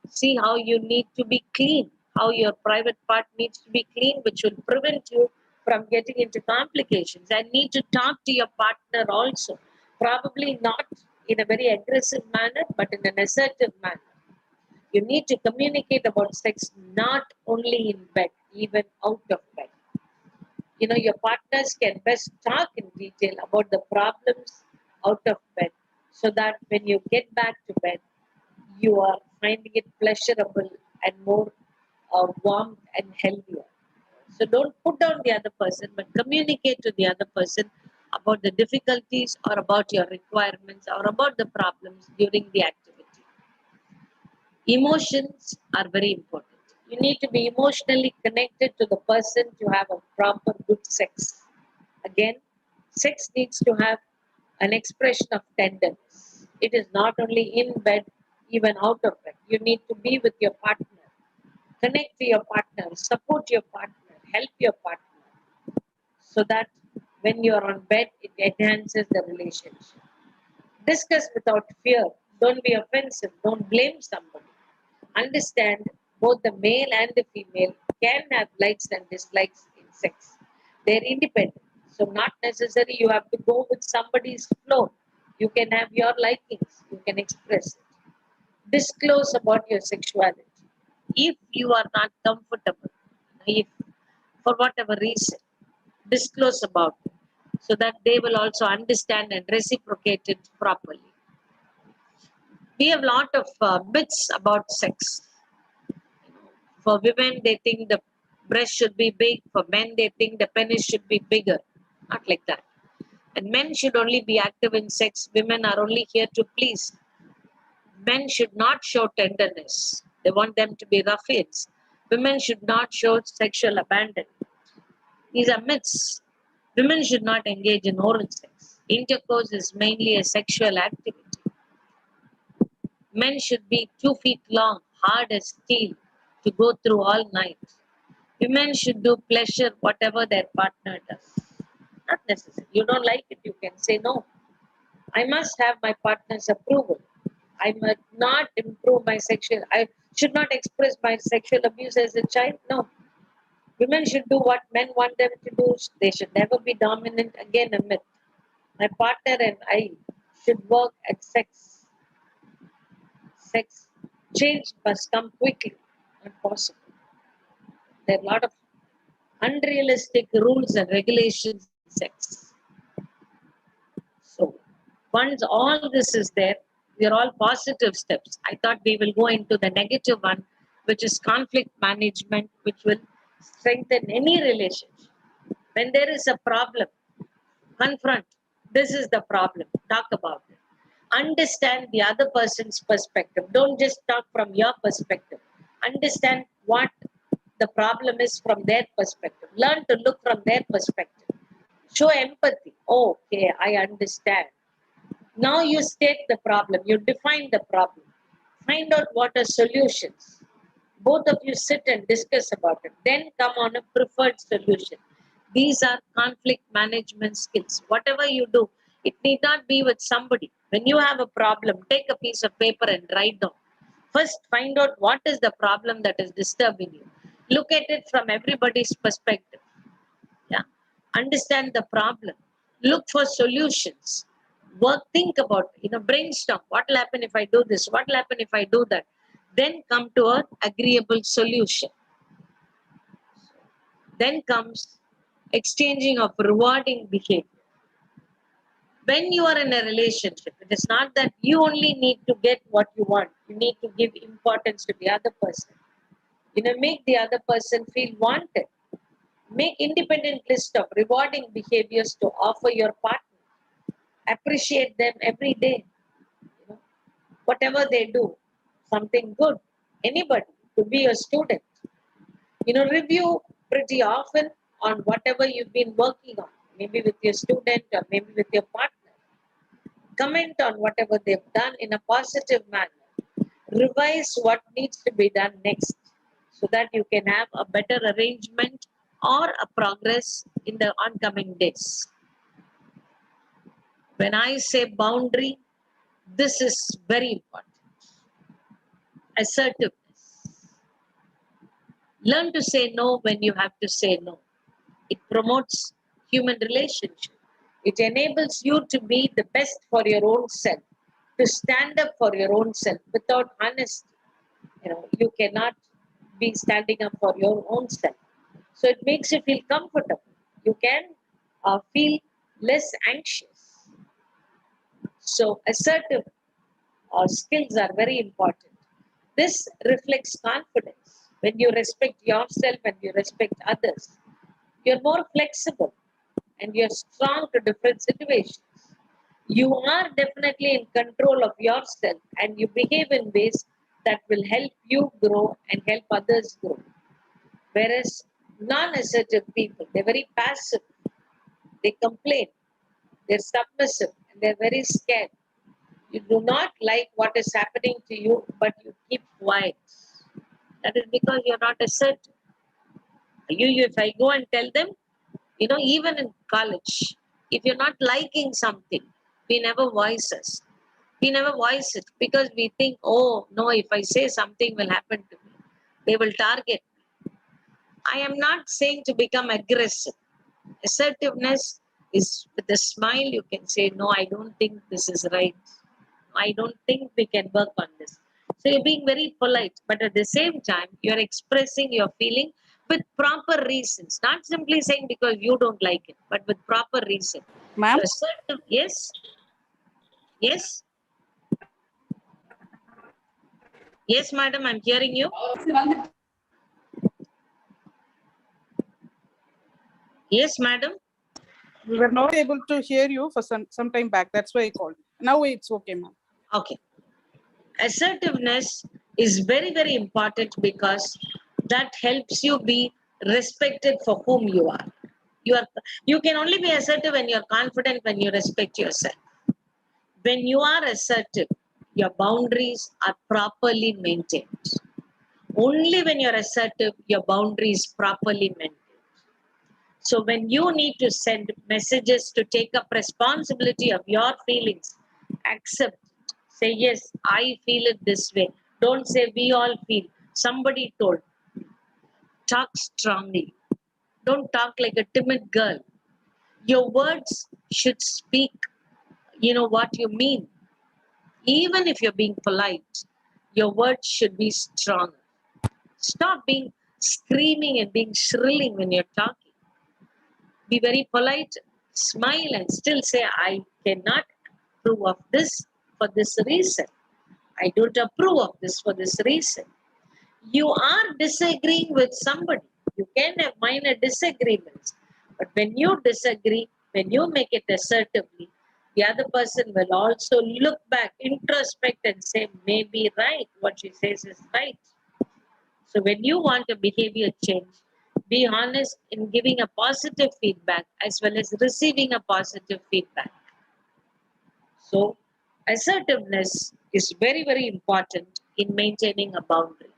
See how you need to be clean, how your private part needs to be clean, which will prevent you from getting into complications. And need to talk to your partner also. Probably not in a very aggressive manner, but in an assertive manner. You need to communicate about sex not only in bed, even out of bed. You know, your partners can best talk in detail about the problems out of bed so that when you get back to bed, you are finding it pleasurable and more warm and healthier. So don't put down the other person, but communicate to the other person about the difficulties or about your requirements or about the problems during the activity. Emotions are very important. You need to be emotionally connected to the person to have a proper good sex. Again, sex needs to have an expression of tenderness. It is not only in bed, even out of bed. You need to be with your partner, connect to your partner, support your partner, help your partner, so that when you are on bed, it enhances the relationship. Discuss without fear. Don't be offensive. Don't blame somebody. Understand both the male and the female can have likes and dislikes in sex. They're independent. So not necessarily you have to go with somebody's flow. You can have your likings. You can express it. Disclose about your sexuality. If you are not comfortable, if for whatever reason, disclose about it so that they will also understand and reciprocate it properly. We have a lot of myths about sex. For women, they think the breast should be big. For men, they think the penis should be bigger. Not like that. And men should only be active in sex. Women are only here to please. Men should not show tenderness. They want them to be ruffians. Women should not show sexual abandonment. These are myths. Women should not engage in oral sex. Intercourse is mainly a sexual activity. Men should be 2 feet long, hard as steel, to go through all night. Women should do pleasure whatever their partner does. Not necessary. You don't like it, you can say no. I must have my partner's approval. I must not improve my sexual. I should not express my sexual abuse as a child. No. Women should do what men want them to do. They should never be dominant. Again, a myth. My partner and I should work at sex. Sex change must come quickly. Not possible. There are a lot of unrealistic rules and regulations in sex. So, once all this is there, we are all positive steps. I thought we will go into the negative one, which is conflict management, which will strengthen any relationship. When there is a problem, confront. This is the problem. Talk about it. Understand the other person's perspective. Don't just talk from your perspective. Understand what the problem is from their perspective. Learn to look from their perspective. Show empathy. Oh, okay, I understand. Now you state the problem. You define the problem. Find out what are solutions. Both of you sit and discuss about it. Then come on a preferred solution. These are conflict management skills. Whatever you do, it need not be with somebody. When you have a problem, take a piece of paper and write down. First, find out what is the problem that is disturbing you. Look at it from everybody's perspective. Yeah. Understand the problem. Look for solutions. Work, think about, brainstorm. What will happen if I do this? What will happen if I do that? Then come to an agreeable solution. Then comes exchanging of rewarding behavior. When you are in a relationship, it is not that you only need to get what you want. You need to give importance to the other person. Make the other person feel wanted. Make independent list of rewarding behaviors to offer your partner. Appreciate them every day. Whatever they do, something good. Anybody, to be a student. Review pretty often on whatever you've been working on. Maybe with your student or maybe with your partner. Comment on whatever they've done in a positive manner. Revise what needs to be done next so that you can have a better arrangement or a progress in the oncoming days. When I say boundary, this is very important. Assertiveness. Learn to say no when you have to say no. It promotes human relationship. It enables you to be the best for your own self. to stand up for your own self. Without honesty, you cannot be standing up for your own self. So it makes you feel comfortable. You can feel less anxious. So assertive skills are very important. This reflects confidence. When you respect yourself and you respect others, you're more flexible and you're strong to different situations. You are definitely in control of yourself and you behave in ways that will help you grow and help others grow. Whereas non-assertive people, they're very passive, they complain, they're submissive, and they're very scared. You do not like what is happening to you, but you keep quiet. That is because you're not assertive. If I go and tell them, even in college, if you're not liking something, we never voice us. We never voice it because we think, oh, no, if I say something will happen to me, they will target me. I am not saying to become aggressive. Assertiveness is with a smile, you can say, no, I don't think this is right. I don't think we can work on this. So you're being very polite, but at the same time, you're expressing your feeling with proper reasons. Not simply saying because you don't like it, but with proper reason. Ma'am? So assertive, yes? Yes? Yes, madam, I'm hearing you. Yes, madam. We were not able to hear you for some time back. That's why I called. Now it's okay, ma'am. Okay. Assertiveness is very, very important because that helps you be respected for whom you are. You can only be assertive when you're confident, when you respect yourself. When you are assertive, your boundaries are properly maintained. Only when you're assertive, your boundaries properly maintained. So when you need to send messages to take up responsibility of your feelings, accept it. Say, yes, I feel it this way. Don't say we all feel. Somebody told. Talk strongly. Don't talk like a timid girl. Your words should speak, what you mean. Even if you're being polite, your words should be strong. Stop being screaming and being shrilling when you're talking. Be very polite, smile, and still say, I cannot approve of this for this reason. I don't approve of this for this reason. You are disagreeing with somebody. You can have minor disagreements. But when you disagree, when you make it assertively, the other person will also look back, introspect, and say, maybe right. What she says is right. So when you want a behavior change, be honest in giving a positive feedback as well as receiving a positive feedback. So assertiveness is very, very important in maintaining a boundary.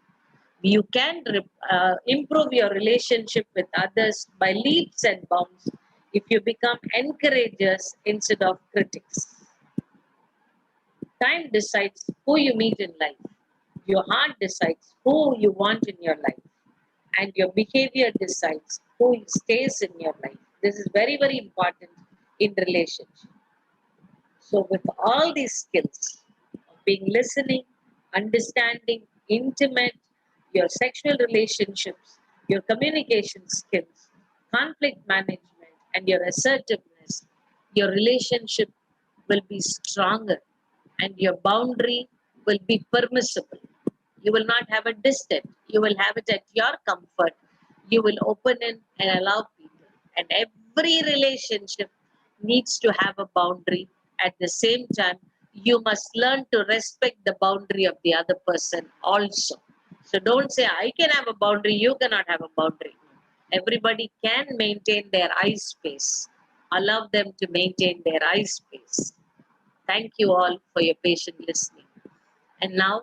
You can improve your relationship with others by leaps and bounds if you become encouragers instead of critics. Time decides who you meet in life. Your heart decides who you want in your life. And your behavior decides who stays in your life. This is very, very important in relationship. So with all these skills of being listening, understanding, intimate, your sexual relationships, your communication skills, conflict management, and your assertiveness, your relationship will be stronger and your boundary will be permissible. You will not have a distance. You will have it at your comfort. You will open in and allow people. And every relationship needs to have a boundary. At the same time, you must learn to respect the boundary of the other person also. So don't say, I can have a boundary, you cannot have a boundary. Everybody can maintain their eye space. Allow them to maintain their eye space. Thank you all for your patient listening. And now,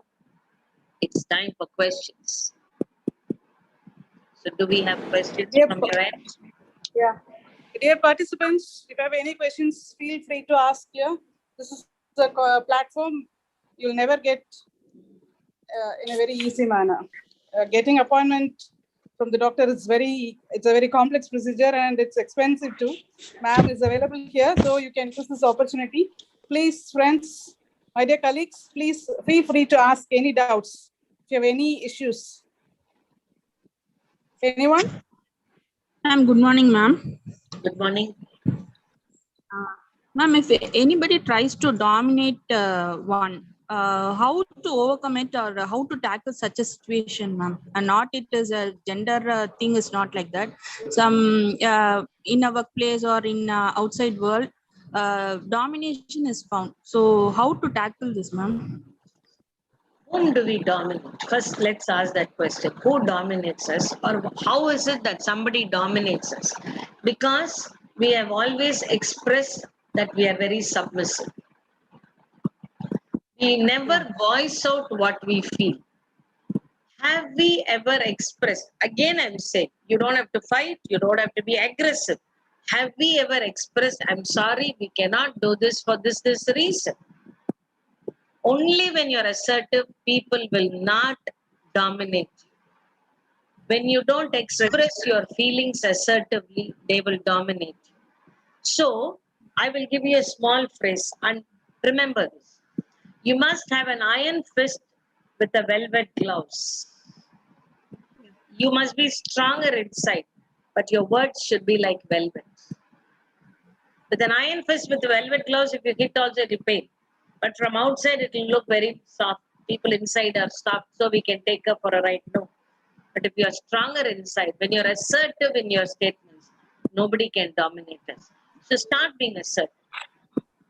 it's time for questions. So do we have questions from your end? Yeah. Dear participants, if you have any questions, feel free to ask here. This is a platform you'll never get in a very easy manner. Getting appointment from the doctor is it's a very complex procedure and it's expensive too. Ma'am is available here, so you can use this opportunity. Please, friends, My dear colleagues, please feel free to ask any doubts. If you have any issues. Anyone? Ma'am, good morning, ma'am. Good morning. Ma'am, if anybody tries to dominate one, how to overcome it or how to tackle such a situation, ma'am? And not it is a gender thing is not like that. Some in our workplace or in outside world, domination is found. So how to tackle this, ma'am? Whom do we dominate? First, let's ask that question. Who dominates us, or how is it that somebody dominates us? Because we have always expressed that we are very submissive. We never voice out what we feel. Have we ever expressed? Again, I'm saying, you don't have to fight, you don't have to be aggressive. Have we ever expressed, I'm sorry, we cannot do this for this reason? Only when you're assertive, people will not dominate you. When you don't express your feelings assertively, they will dominate you. So, I will give you a small phrase and remember this. You must have an iron fist with a velvet gloves. You must be stronger inside, but your words should be like velvet. With an iron fist with velvet gloves, if you hit also it will pain. But from outside it will look very soft. People inside are soft, so we can take up for a ride. No. But if you are stronger inside, when you're assertive in your statements, nobody can dominate us. So start being assertive.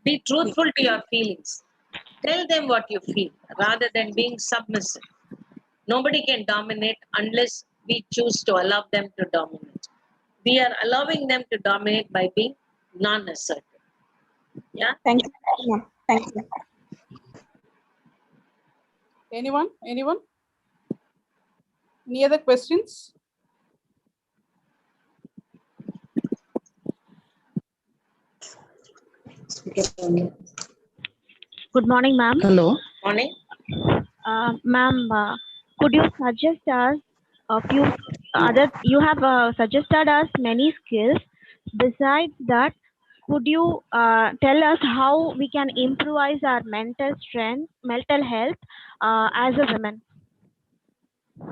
Be truthful to your feelings. Tell them what you feel rather than being submissive. Nobody can dominate unless we choose to allow them to dominate. We are allowing them to dominate by being non-assertive. Yeah. Thank you, ma'am. Thank you. Anyone? Anyone? Any other questions? Good morning, ma'am. Hello. Morning. Ma'am, could you suggest us a few other? You have suggested us many skills. Besides that, could you tell us how we can improvise our mental strength, mental health as a woman?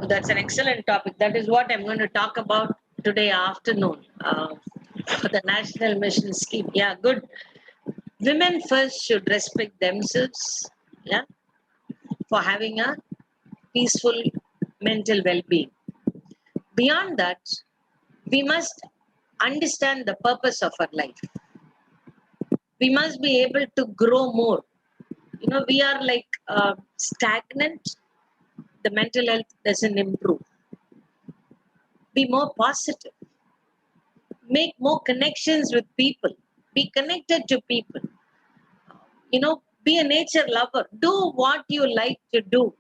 That's an excellent topic. That is what I'm going to talk about today afternoon for the National Mission Scheme. Yeah, good. Women first should respect themselves, yeah, for having a peaceful mental well-being. Beyond that, we must understand the purpose of our life. We must be able to grow more. You know, we are like stagnant. The mental health doesn't improve. Be more positive. Make more connections with people. Be connected to people. You know, be a nature lover. Do what you like to do.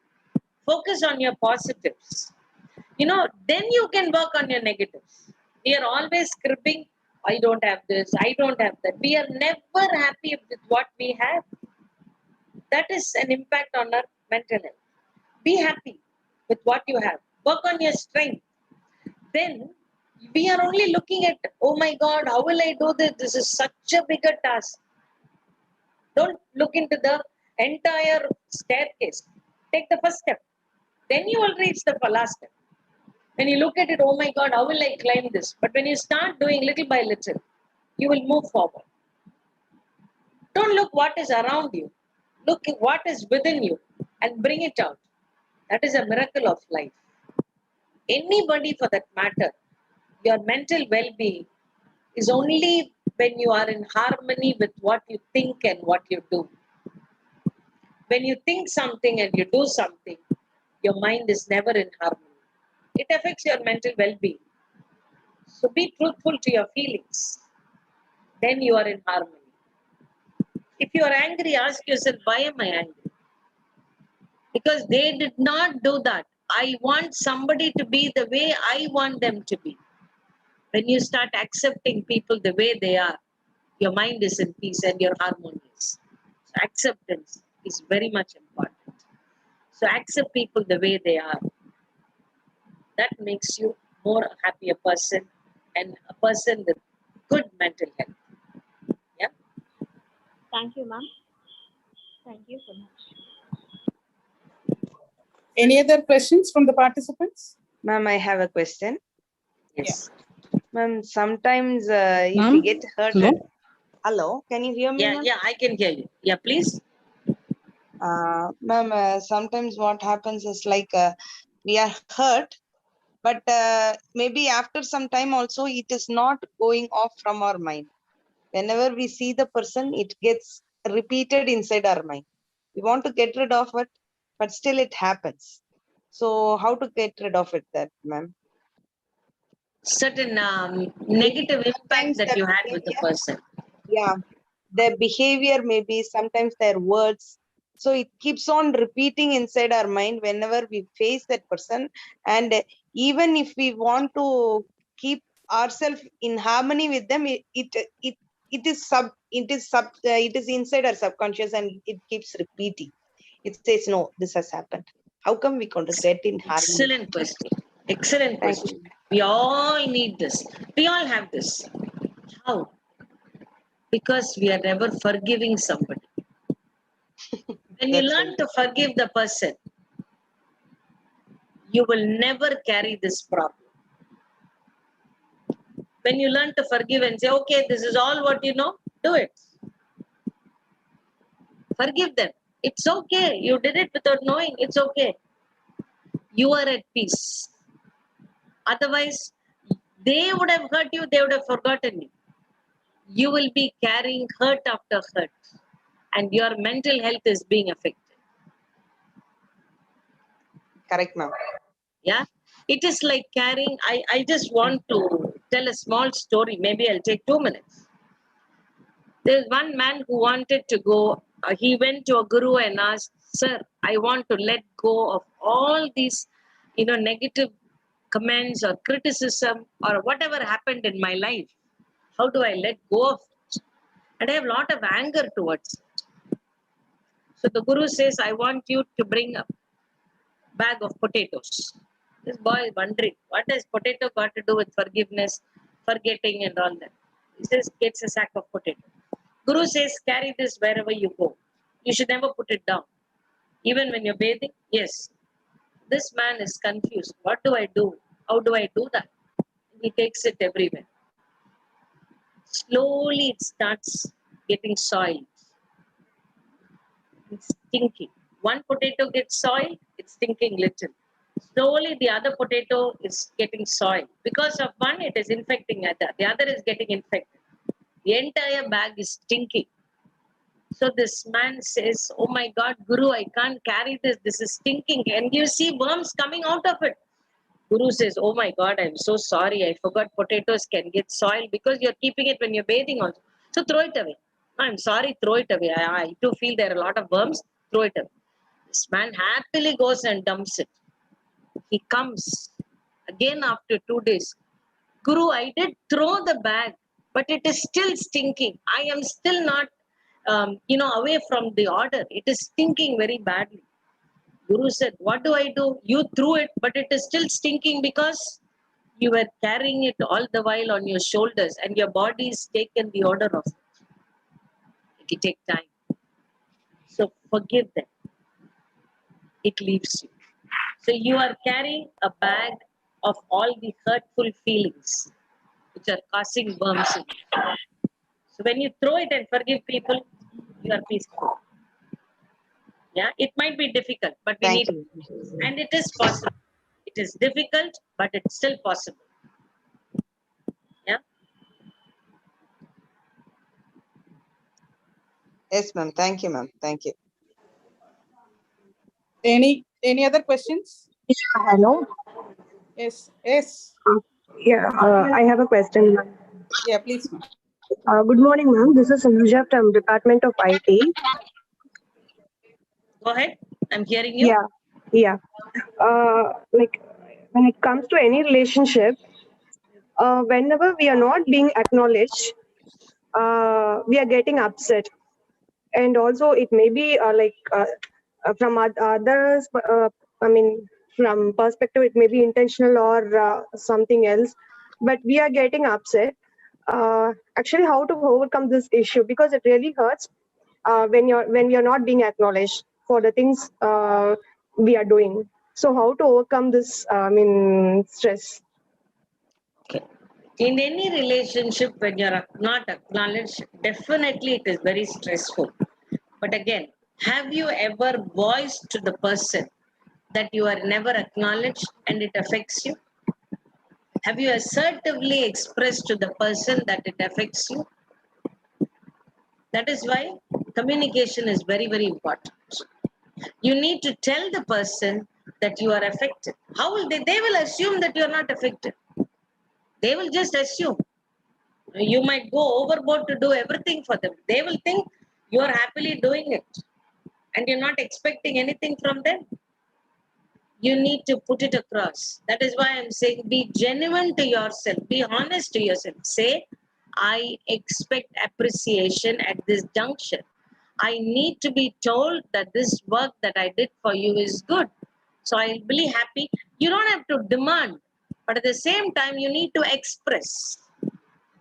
Focus on your positives. You know, then you can work on your negatives. We are always scribbling, I don't have this, I don't have that. We are never happy with what we have. That is an impact on our mental health. Be happy with what you have. Work on your strength. Then we are only looking at, oh my God, how will I do this? This is such a bigger task. Don't look into the entire staircase. Take the first step. Then you will reach the last step. When you look at it, oh my God, how will I climb this? But when you start doing little by little, you will move forward. Don't look what is around you. Look at what is within you and bring it out. That is a miracle of life. Anybody for that matter, your mental well-being is only when you are in harmony with what you think and what you do. When you think something and you do something, your mind is never in harmony. It affects your mental well-being. So be truthful to your feelings. Then you are in harmony. If you are angry, ask yourself, why am I angry? Because they did not do that. I want somebody to be the way I want them to be. When you start accepting people the way they are, your mind is in peace and you're harmonious. So acceptance is very much important. So accept people the way they are. That makes you more happier person and a person with good mental health. Yeah. Thank you, ma'am. Thank you so much. Any other questions from the participants? Ma'am, I have a question. Yes. Ma'am, sometimes if we Ma'am? get hurt. Hello? Hello, can you hear me? Yeah, ma'am? yeah, I can hear you. Yeah, please. Ma'am, sometimes what happens is like we are hurt, but maybe after some time also it is not going off from our mind. Whenever we see the person, it gets repeated inside our mind. We want to get rid of it, but still it happens. So how to get rid of it, that ma'am? Certain negative impact Sometimes that the you had with the behavior- person. Yeah, their behavior, maybe sometimes their words. So it keeps on repeating inside our mind whenever we face that person. And even if we want to keep ourselves in harmony with them, it is inside our subconscious, and it keeps repeating. It says, no, this has happened. How come we can't get in harmony? Excellent question. Excellent Thank question. We all need this. We all have this. How? Because we are never forgiving somebody. When you That's learn to forgive the person, you will never carry this problem. When you learn to forgive and say, okay, this is all what you know, do it. Forgive them. It's okay. You did it without knowing. It's okay. You are at peace. Otherwise, they would have hurt you, they would have forgotten you. You will be carrying hurt after hurt, and your mental health is being affected. correct, ma'am. Yeah, it is like carrying. I just want to tell a small story. Maybe I'll take 2 minutes. There's one man who wanted to go. He went to a guru and asked, "Sir, I want to let go of all these, negative comments or criticism or whatever happened in my life. How do I let go of it? And I have a lot of anger towards it." So the guru says, "I want you to bring a bag of potatoes." This boy is wondering, what has potato got to do with forgiveness, forgetting, and all that? He says, gets a sack of potato. Guru says, carry this wherever you go. You should never put it down. Even when you're bathing, yes. This man is confused. What do I do? How do I do that? He takes it everywhere. Slowly it starts getting soiled. It's stinking. One potato gets soiled, it's stinking little. Slowly the other potato is getting soiled. Because of one, it is infecting other. The other is getting infected. The entire bag is stinking. So this man says, "Oh my God, Guru, I can't carry this. This is stinking." And you see worms coming out of it. Guru says, "Oh my God, I'm so sorry. I forgot potatoes can get soiled because you're keeping it when you're bathing also. So throw it away." "I'm sorry, throw it away. I too feel there are a lot of worms. Throw it away." This man happily goes and dumps it. He comes again after 2 days. "Guru, I did throw the bag, but it is still stinking. I am still not, away from the order. It is stinking very badly." Guru said, "What do I do? You threw it, but it is still stinking because you were carrying it all the while on your shoulders, and your body is taken the order of it. It will take time. So forgive them. It leaves you. So you are carrying a bag of all the hurtful feelings which are causing worms in you. So when you throw it and forgive people, you are peaceful. Yeah, it might be difficult, but we Thank need, you. and it is possible. It is difficult, but it's still possible. Yeah. Yes, ma'am. Thank you, ma'am. Thank you. Any other questions? Hello. Yes, yes. Yeah, I have a question. Yeah, please, ma'am. Good morning, ma'am. This is Anuja from Department of IT. Go ahead. I'm hearing you. Yeah. Like when it comes to any relationship, whenever we are not being acknowledged, we are getting upset, and also it may be from others. I mean, from perspective, it may be intentional or something else, but we are getting upset. Actually, how to overcome this issue, because it really hurts. when we are not being acknowledged for the things we are doing. So how to overcome this stress? Okay. In any relationship, when you're not acknowledged, definitely it is very stressful. But again, have you ever voiced to the person that you are never acknowledged and it affects you? Have you assertively expressed to the person that it affects you? That is why communication is very, very important. You need to tell the person that you are affected. How will they? They will assume that you are not affected. They will just assume. You might go overboard to do everything for them. They will think you are happily doing it and you're not expecting anything from them. You need to put it across. That is why I'm saying be genuine to yourself, be honest to yourself. Say, I expect appreciation at this juncture. I need to be told that this work that I did for you is good. So I'll be happy. You don't have to demand, but at the same time, you need to express.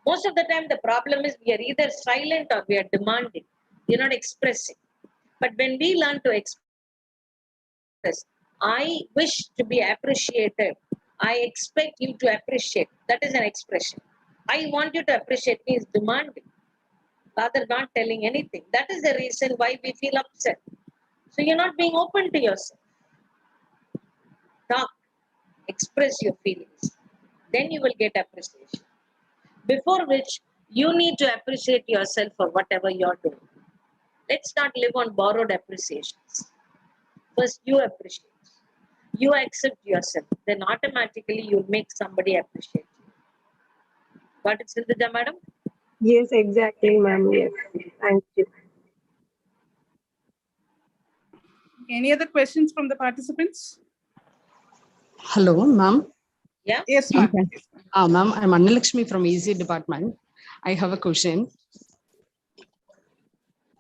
Most of the time, the problem is we are either silent or we are demanding. We're not expressing. But when we learn to express, I wish to be appreciated. I expect you to appreciate. That is an expression. I want you to appreciate me is demanding, rather not telling anything. That is the reason why we feel upset. So you're not being open to yourself. Talk, express your feelings. Then you will get appreciation. Before which, you need to appreciate yourself for whatever you're doing. Let's not live on borrowed appreciations. First, you appreciate. You accept yourself. Then automatically you'll make somebody appreciate you. Got it, Sindhuja madam? Yes, exactly, ma'am. Yes, thank you. Any other questions from the participants? Hello, ma'am. Yeah. Yes, ma'am. Ma'am, I'm Annalakshmi from EC department. I have a question.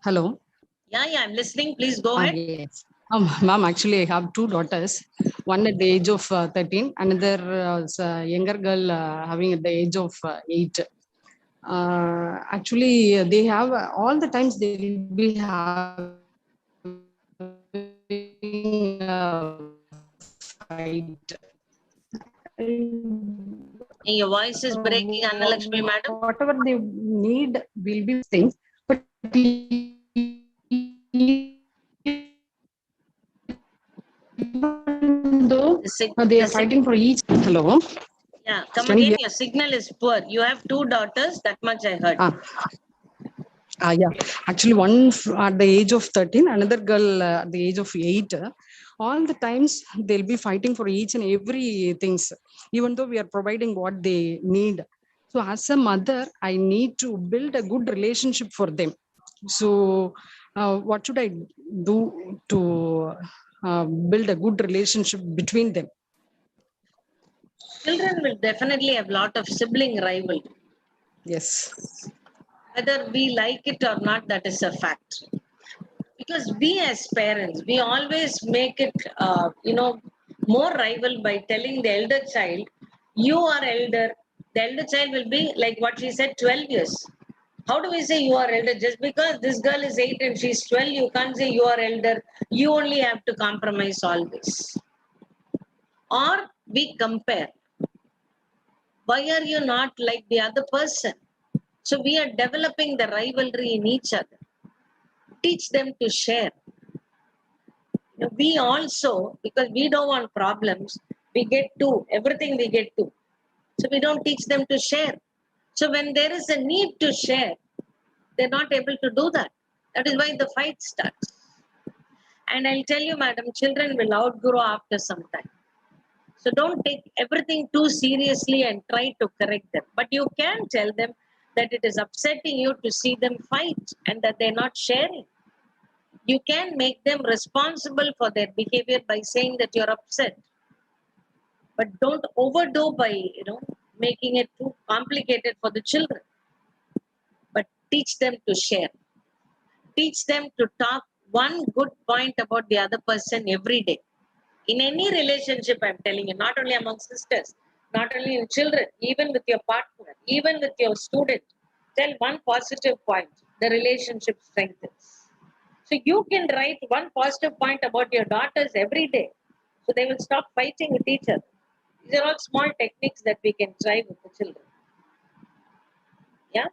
Hello. Yeah, I'm listening. Please go ahead. Yes. Ma'am, actually, I have two daughters. One at the age of 13, another younger girl having at the age of 8. Actually, they have all the times they will be having fight. Your voice is breaking, Annalakshmi madam. Whatever they need will be things, but though they are fighting for each. Hello. Yeah, come again. Your signal is poor. You have two daughters. That much I heard. Yeah, actually one at the age of 13, another girl at the age of 8. All the times they'll be fighting for each and every things, even though we are providing what they need. So as a mother, I need to build a good relationship for them. So what should I do to build a good relationship between them? Children will definitely have a lot of sibling rivalry. Yes. Whether we like it or not, that is a fact. Because we as parents, we always make it, more rival by telling the elder child, you are elder. The elder child will be like what she said, 12 years. How do we say you are elder? Just because this girl is 8 and she's 12, you can't say you are elder. You only have to compromise always. Or we compare. Why are you not like the other person? So we are developing the rivalry in each other. Teach them to share. We also, because we don't want problems, we get two. Everything we get two. So we don't teach them to share. So when there is a need to share, they're not able to do that. That is why the fight starts. And I'll tell you, madam, children will outgrow after some time. So don't take everything too seriously and try to correct them. But you can tell them that it is upsetting you to see them fight and that they're not sharing. You can make them responsible for their behavior by saying that you're upset. But don't overdo by, making it too complicated for the children. But teach them to share. Teach them to talk one good point about the other person every day. In any relationship, I'm telling you, not only among sisters, not only in children, even with your partner, even with your student, tell one positive point. The relationship strengthens. So you can write one positive point about your daughters every day. So they will stop fighting with each other. These are all small techniques that we can try with the children. Yeah.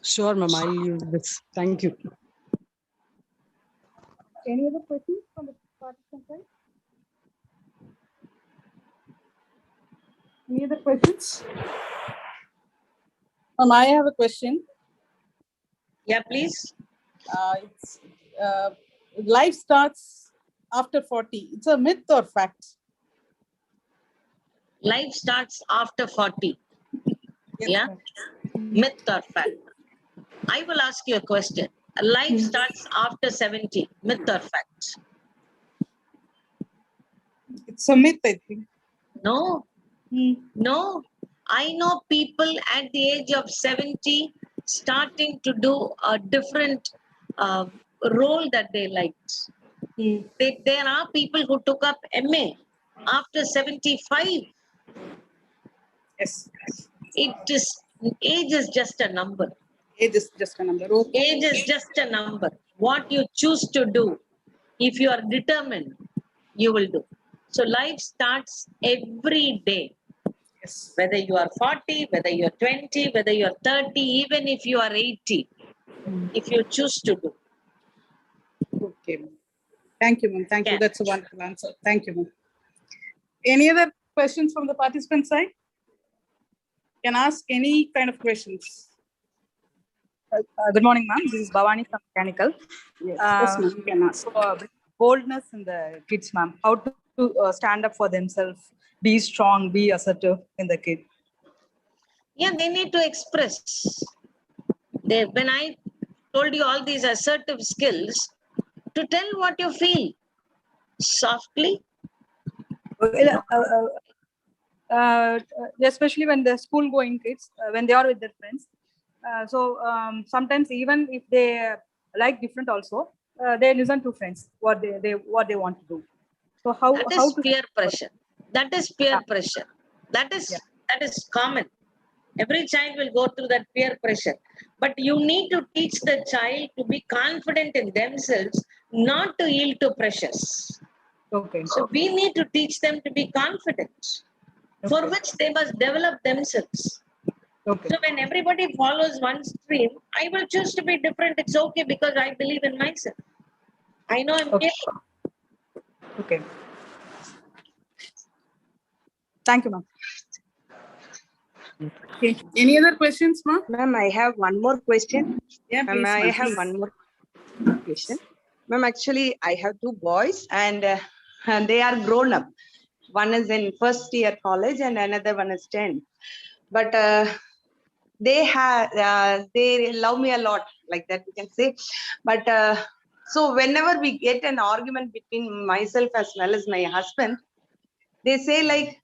Sure, ma'am. I'll use this. Thank you. Any other questions from the participant side? Any other questions? I have a question. Yeah, please. It's life starts after 40. It's a myth or fact? Life starts after 40. Yes, Yeah. ma'am. Myth or fact? I will ask you a question. Life starts after 70. Myth or fact? It's a myth, I think. No. Hmm. No. I know people at the age of 70 starting to do a different role that they liked. Hmm. There are people who took up MA after 75. Yes. It is, age is just a number. Age is just a number. Okay. Age is just a number. What you choose to do, if you are determined, you will do. So life starts every day. Yes. Whether you are 40, whether you are 20, whether you are 30, even if you are 80, if you choose to do. Okay, ma'am. Thank you, ma'am. Thank you. Yeah. That's a wonderful answer. Thank you, ma'am. Any other questions from the participant side? Can ask any kind of questions. Good morning, ma'am. This is Bhavani from Mechanical. Yes, ma'am. You can ask. Boldness in the kids, ma'am. How to stand up for themselves, be strong, be assertive in the kid. Yeah, they need to express. When I told you all these assertive skills, to tell what you feel softly. Especially when the school going kids, when they are with their friends. Sometimes even if they like different also, they listen to friends, what they want to do. So That how is to peer pressure. That is peer pressure. That is common. Every child will go through that peer pressure. But you need to teach the child to be confident in themselves, not to yield to pressures. Okay. So we need to teach them to be confident, for which they must develop themselves. Okay. So when everybody follows one stream, I will choose to be different. It's okay because I believe in myself. I know I'm capable. Okay. Thank you, ma'am. Okay. Any other questions, ma'am? Ma'am, I have one more question. Yeah, Ma'am, please, I ma'am, have please. one more question. Ma'am, actually, I have two boys and they are grown up. One is in first year college and another one is 10. But they love me a lot, like that we can say. But so whenever we get an argument between myself as well as my husband, they say like,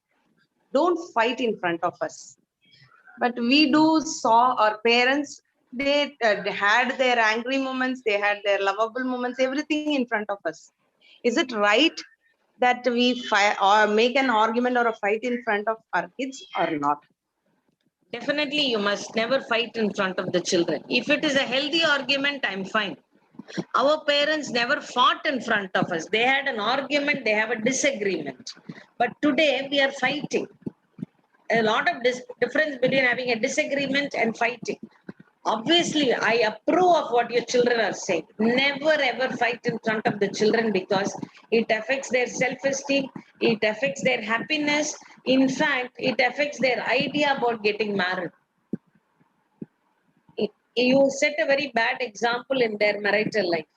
don't fight in front of us. But we saw our parents, they had their angry moments, they had their lovable moments, everything in front of us. Is it right that we fight or make an argument or a fight in front of our kids or not? Definitely, you must never fight in front of the children. If it is a healthy argument, I'm fine. Our parents never fought in front of us. They had an argument, they have a disagreement. But today, we are fighting. A lot of difference between having a disagreement and fighting. Obviously, I approve of what your children are saying. Never ever fight in front of the children because it affects their self-esteem, it affects their happiness. In fact, it affects their idea about getting married. You set a very bad example in their marital life.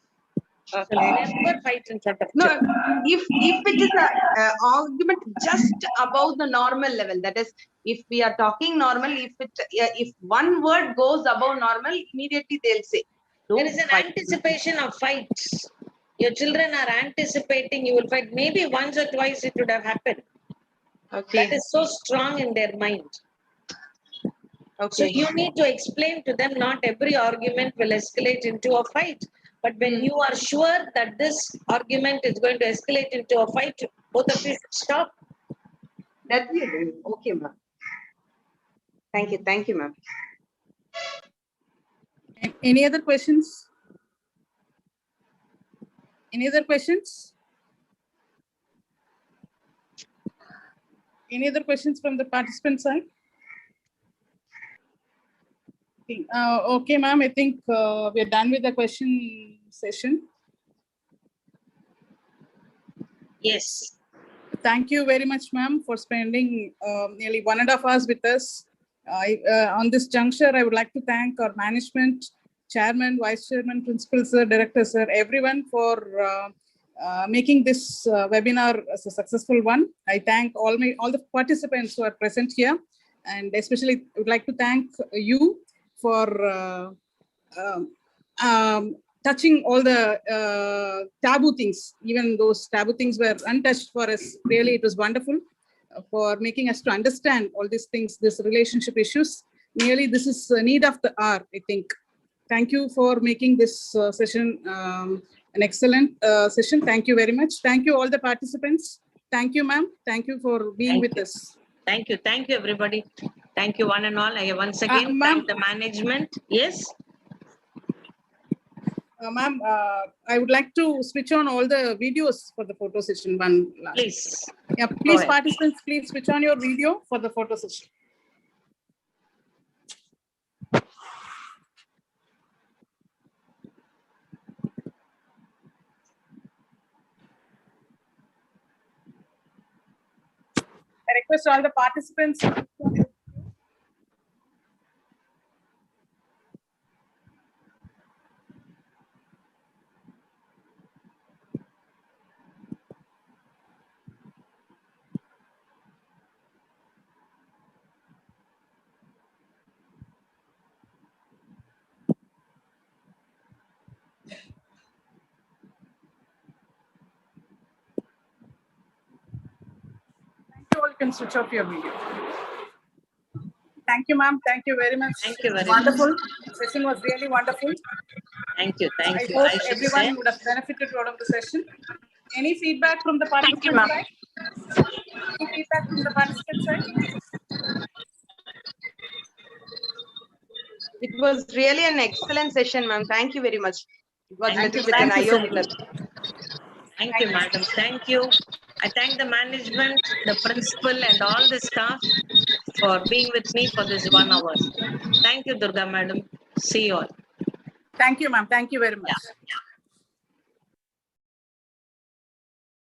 So never fight in front of children. No, if it is a argument just above the normal level, that is, if we are talking normal, if one word goes above normal, immediately they'll say, there is an anticipation of fights. Your children are anticipating you will fight. Maybe once or twice it would have happened. Okay. That is so strong in their mind. So Okay. you need to explain to them not every argument will escalate into a fight. But when you are sure that this argument is going to escalate into a fight, both of you should stop. That we are doing. Okay, ma'am. Thank you, ma'am. Any other questions? Any other questions? Any other questions from the participant side? Okay, ma'am, I think we're done with the question session. Yes. Thank you very much, ma'am, for spending nearly 1.5 hours with us. On this juncture, I would like to thank our management, chairman, vice chairman, principal sir, director sir, everyone for making this webinar as a successful one. I thank all the participants who are present here, and especially I would like to thank you for touching all the taboo things. Even those taboo things were untouched for us. Really, it was wonderful for making us to understand all these things, these relationship issues. Nearly, this is a need of the hour, I think. Thank you for making this session an excellent session. Thank you very much. Thank you, all the participants. Thank you, ma'am. Thank you for being with us. Thank you. Thank you, everybody. Thank you, one and all. I once again thank the management. Yes. Ma'am, I would like to switch on all the videos for the photo session one last. Please. Yeah, please, participants, please switch on your video for the photo session. I request all the participants. You all can switch off your video. Thank you, ma'am. Thank you very much. Thank you very wonderful. much. Session was really wonderful. Thank you. Thank you. I I hope should everyone say. would have benefited out of the session. Any feedback from the participant side? Any feedback from the participant side? It was really an excellent session, ma'am. Thank you very much. It was a Thank little you. bit an Thank you so eye-opener. Thank you, madam. Thank you. I thank the management, the principal, and all the staff for being with me for this 1 hour. Thank you, Durga madam. See you all. Thank you, ma'am. Thank you very much. Yeah.